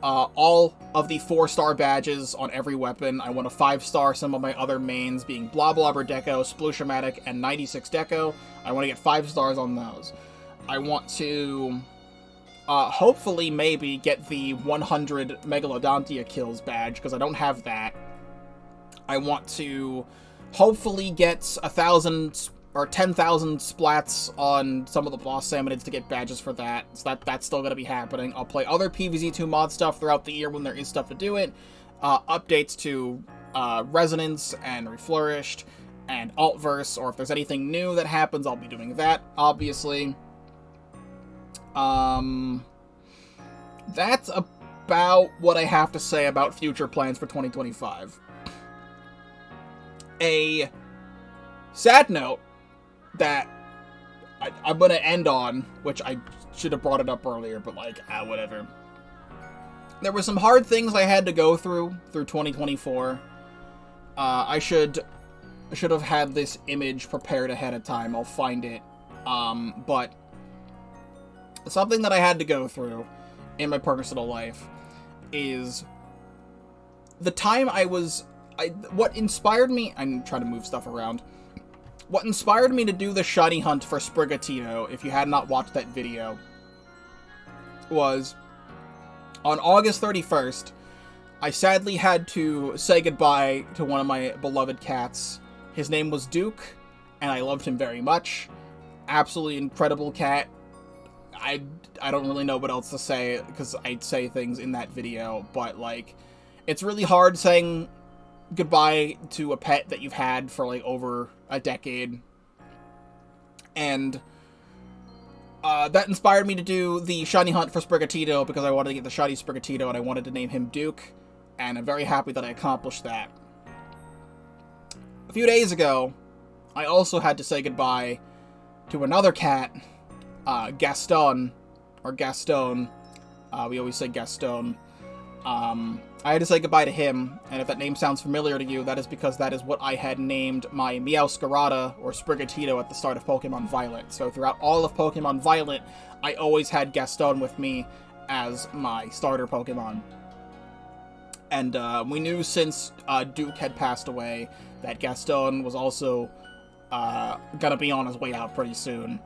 all of the 4-star badges on every weapon. I want a 5-star some of my other mains being Blah Blobber Deco, Sploosh-O-Matic, and 96 Deco. I want to get 5 stars on those. I want to hopefully maybe get the 100 Megalodontia kills badge, because I don't have that. I want to hopefully get 1,000 or 10,000 splats on some of the boss salmonids to get badges for that. So that's still going to be happening. I'll play other PvZ2 mod stuff throughout the year when there is stuff to do it. Updates to Resonance and Reflourished and Altverse, or if there's anything new that happens, I'll be doing that, obviously. That's about what I have to say about future plans for 2025. A sad note that I'm gonna end on, which I should have brought it up earlier, but like, whatever. There were some hard things I had to go through 2024. I should have had this image prepared ahead of time. I'll find it. But something that I had to go through in my personal life is the time what inspired me, I'm trying to move stuff around. What inspired me to do the shiny hunt for Sprigatito, if you had not watched that video, was on August 31st, I sadly had to say goodbye to one of my beloved cats. His name was Duke, and I loved him very much. Absolutely incredible cat. I don't really know what else to say, because I'd say things in that video, but, like, it's really hard saying goodbye to a pet that you've had for, like, over a decade. And that inspired me to do the shiny hunt for Sprigatito, because I wanted to get the shiny Sprigatito, and I wanted to name him Duke, and I'm very happy that I accomplished that. A few days ago, I also had to say goodbye to another cat, Gaston, or Gaston. We always say Gaston. I had to say goodbye to him, and if that name sounds familiar to you, that is because that is what I had named my Meowscarada, or Sprigatito, at the start of Pokemon Violet. So throughout all of Pokemon Violet, I always had Gaston with me as my starter Pokemon. And we knew since Duke had passed away that Gaston was also gonna be on his way out pretty soon.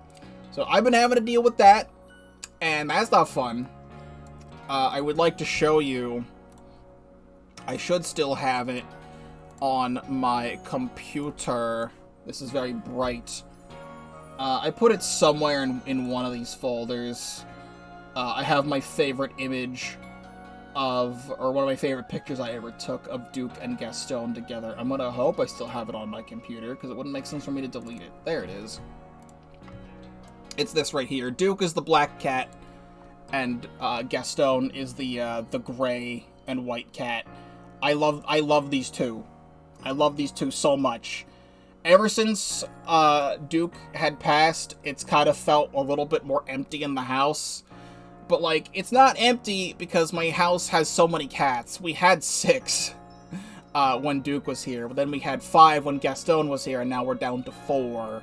So I've been having to deal with that, and that's not fun. I would like to show you. I should still have it on my computer. This is very bright. I put it somewhere in one of these folders. I have my favorite image or one of my favorite pictures I ever took of Duke and Gaston together. I'm gonna hope I still have it on my computer, because it wouldn't make sense for me to delete it. There it is. It's this right here. Duke is the black cat, and Gaston is the gray and white cat. I love these two. I love these two so much. Ever since Duke had passed, it's kind of felt a little bit more empty in the house. But, like, it's not empty because my house has so many cats. We had 6 when Duke was here, but then we had 5 when Gaston was here, and now we're down to 4.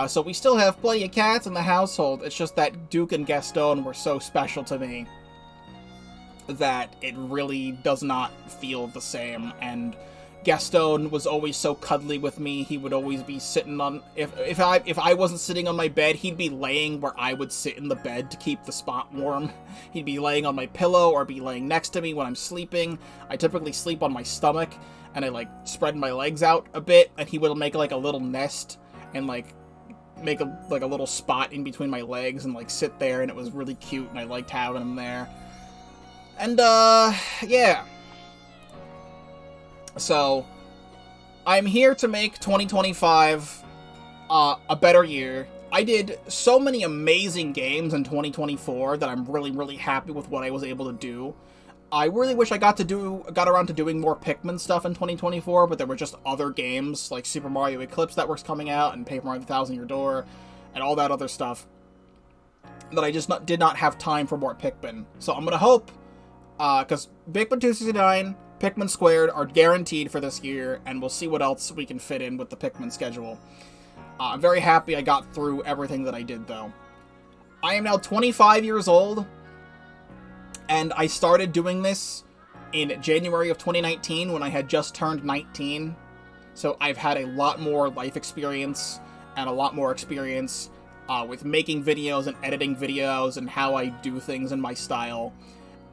So we still have plenty of cats in the household. It's just that Duke and Gaston were so special to me that it really does not feel the same. And Gaston was always so cuddly with me. He would always be sitting on... If I wasn't sitting on my bed, he'd be laying where I would sit in the bed to keep the spot warm. He'd be laying on my pillow or be laying next to me when I'm sleeping. I typically sleep on my stomach, and I, like, spread my legs out a bit, and he would make, like, a little nest and, like, make a little spot in between my legs and, like, sit there, and it was really cute, and I liked having him there. And, yeah. So, I'm here to make 2025 a better year. I did so many amazing games in 2024 that I'm really, really happy with what I was able to do. I really wish I got around to doing more Pikmin stuff in 2024, but there were just other games, like Super Mario Eclipse that was coming out, and Paper Mario 1000 Year Door, and all that other stuff, that I just did not have time for more Pikmin. So I'm gonna hope, because Pikmin 269... Pikmin Squared are guaranteed for this year, and we'll see what else we can fit in with the Pikmin schedule. I'm very happy I got through everything that I did, though. I am now 25 years old, and I started doing this in January of 2019 when I had just turned 19. So I've had a lot more life experience and a lot more experience with making videos and editing videos and how I do things in my style.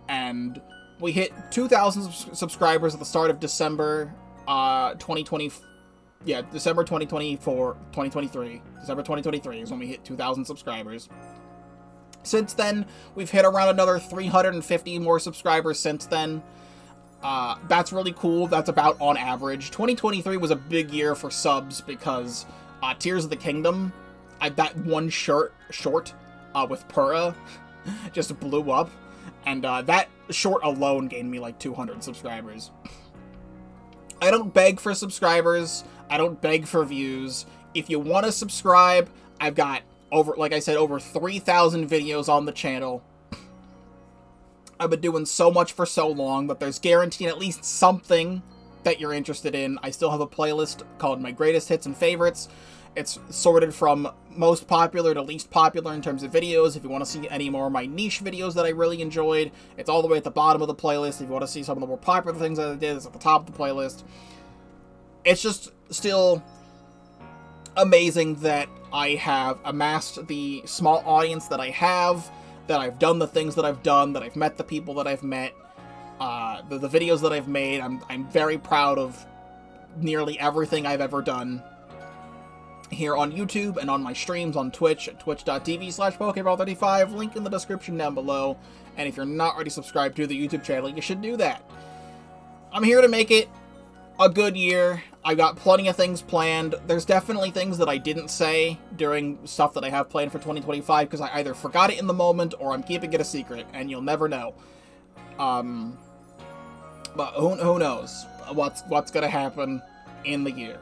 And we hit 2,000 subscribers at the start of December 2020. Yeah, December 2023. December 2023 is when we hit 2,000 subscribers. Since then, we've hit around another 350 more subscribers since then. That's really cool. That's about on average. 2023 was a big year for subs because Tears of the Kingdom, that one short with Purah just blew up. And that short alone gained me like 200 subscribers. I don't beg for subscribers. I don't beg for views. If you want to subscribe, I've got like I said, over 3,000 videos on the channel. I've been doing so much for so long that there's guaranteed at least something that you're interested in. I still have a playlist called My Greatest Hits and Favorites. It's sorted from most popular to least popular in terms of videos. If you want to see any more of my niche videos that I really enjoyed, it's all the way at the bottom of the playlist. If you want to see some of the more popular things that I did, it's at the top of the playlist. It's just still amazing that I have amassed the small audience that I have, that I've done the things that I've done, that I've met the people that I've met, the videos that I've made. I'm very proud of nearly everything I've ever done here on YouTube and on my streams on Twitch at twitch.tv/Pokéball35, link in the description down below. And if you're not already subscribed to the YouTube channel, you should do that. I'm here to make it a good year. I've got plenty of things planned. There's definitely things that I didn't say during stuff that I have planned for 2025 because I either forgot it in the moment or I'm keeping it a secret, and you'll never know. But who knows what's gonna happen in the year.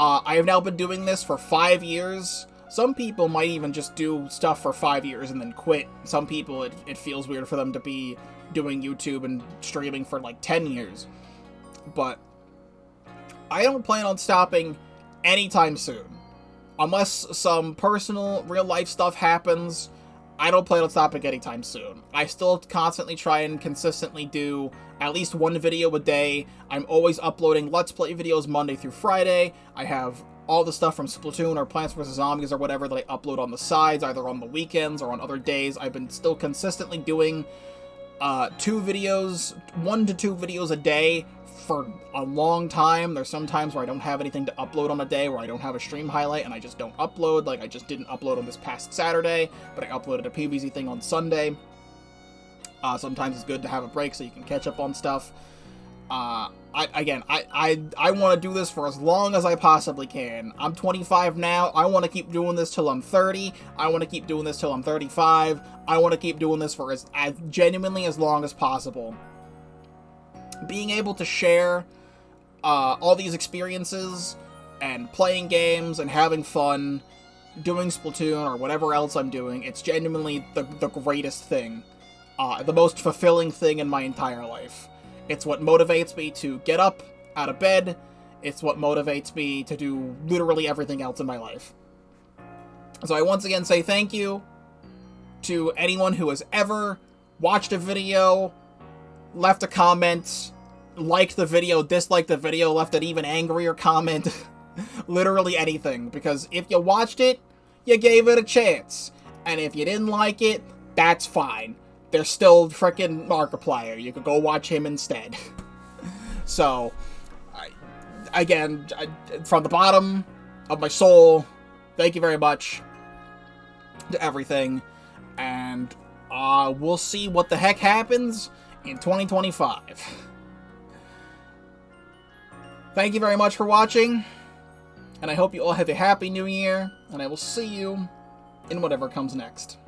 I have now been doing this for 5 years. Some people might even just do stuff for 5 years and then quit. Some people, it feels weird for them to be doing YouTube and streaming for like 10 years. But I don't plan on stopping anytime soon. Unless some personal, real-life stuff happens, I don't plan on stopping anytime soon. I still constantly try and consistently do at least one video a day. I'm always uploading Let's Play videos Monday through Friday. I have all the stuff from Splatoon or Plants vs. Zombies or whatever that I upload on the sides, either on the weekends or on other days. I've been still consistently doing 1 to 2 videos a day for a long time. There's some times where I don't have anything to upload on a day, where I don't have a stream highlight, and I just don't upload. Like, I just didn't upload on this past Saturday, but I uploaded a PvZ thing on Sunday. Sometimes it's good to have a break so you can catch up on stuff. I want to do this for as long as I possibly can. I'm 25 now. I want to keep doing this till I'm 30. I want to keep doing this till I'm 35. I want to keep doing this for as genuinely as long as possible. Being able to share all these experiences and playing games and having fun, doing Splatoon or whatever else I'm doing, it's genuinely the greatest thing. The most fulfilling thing in my entire life. It's what motivates me to get up out of bed. It's what motivates me to do literally everything else in my life. So I once again say thank you to anyone who has ever watched a video, left a comment, liked the video, disliked the video, left an even angrier comment. Literally anything. Because if you watched it, you gave it a chance. And if you didn't like it, that's fine. There's still frickin' Markiplier. You could go watch him instead. So, again, from the bottom of my soul, thank you very much to everything. And we'll see what the heck happens in 2025. Thank you very much for watching. And I hope you all have a happy new year. And I will see you in whatever comes next.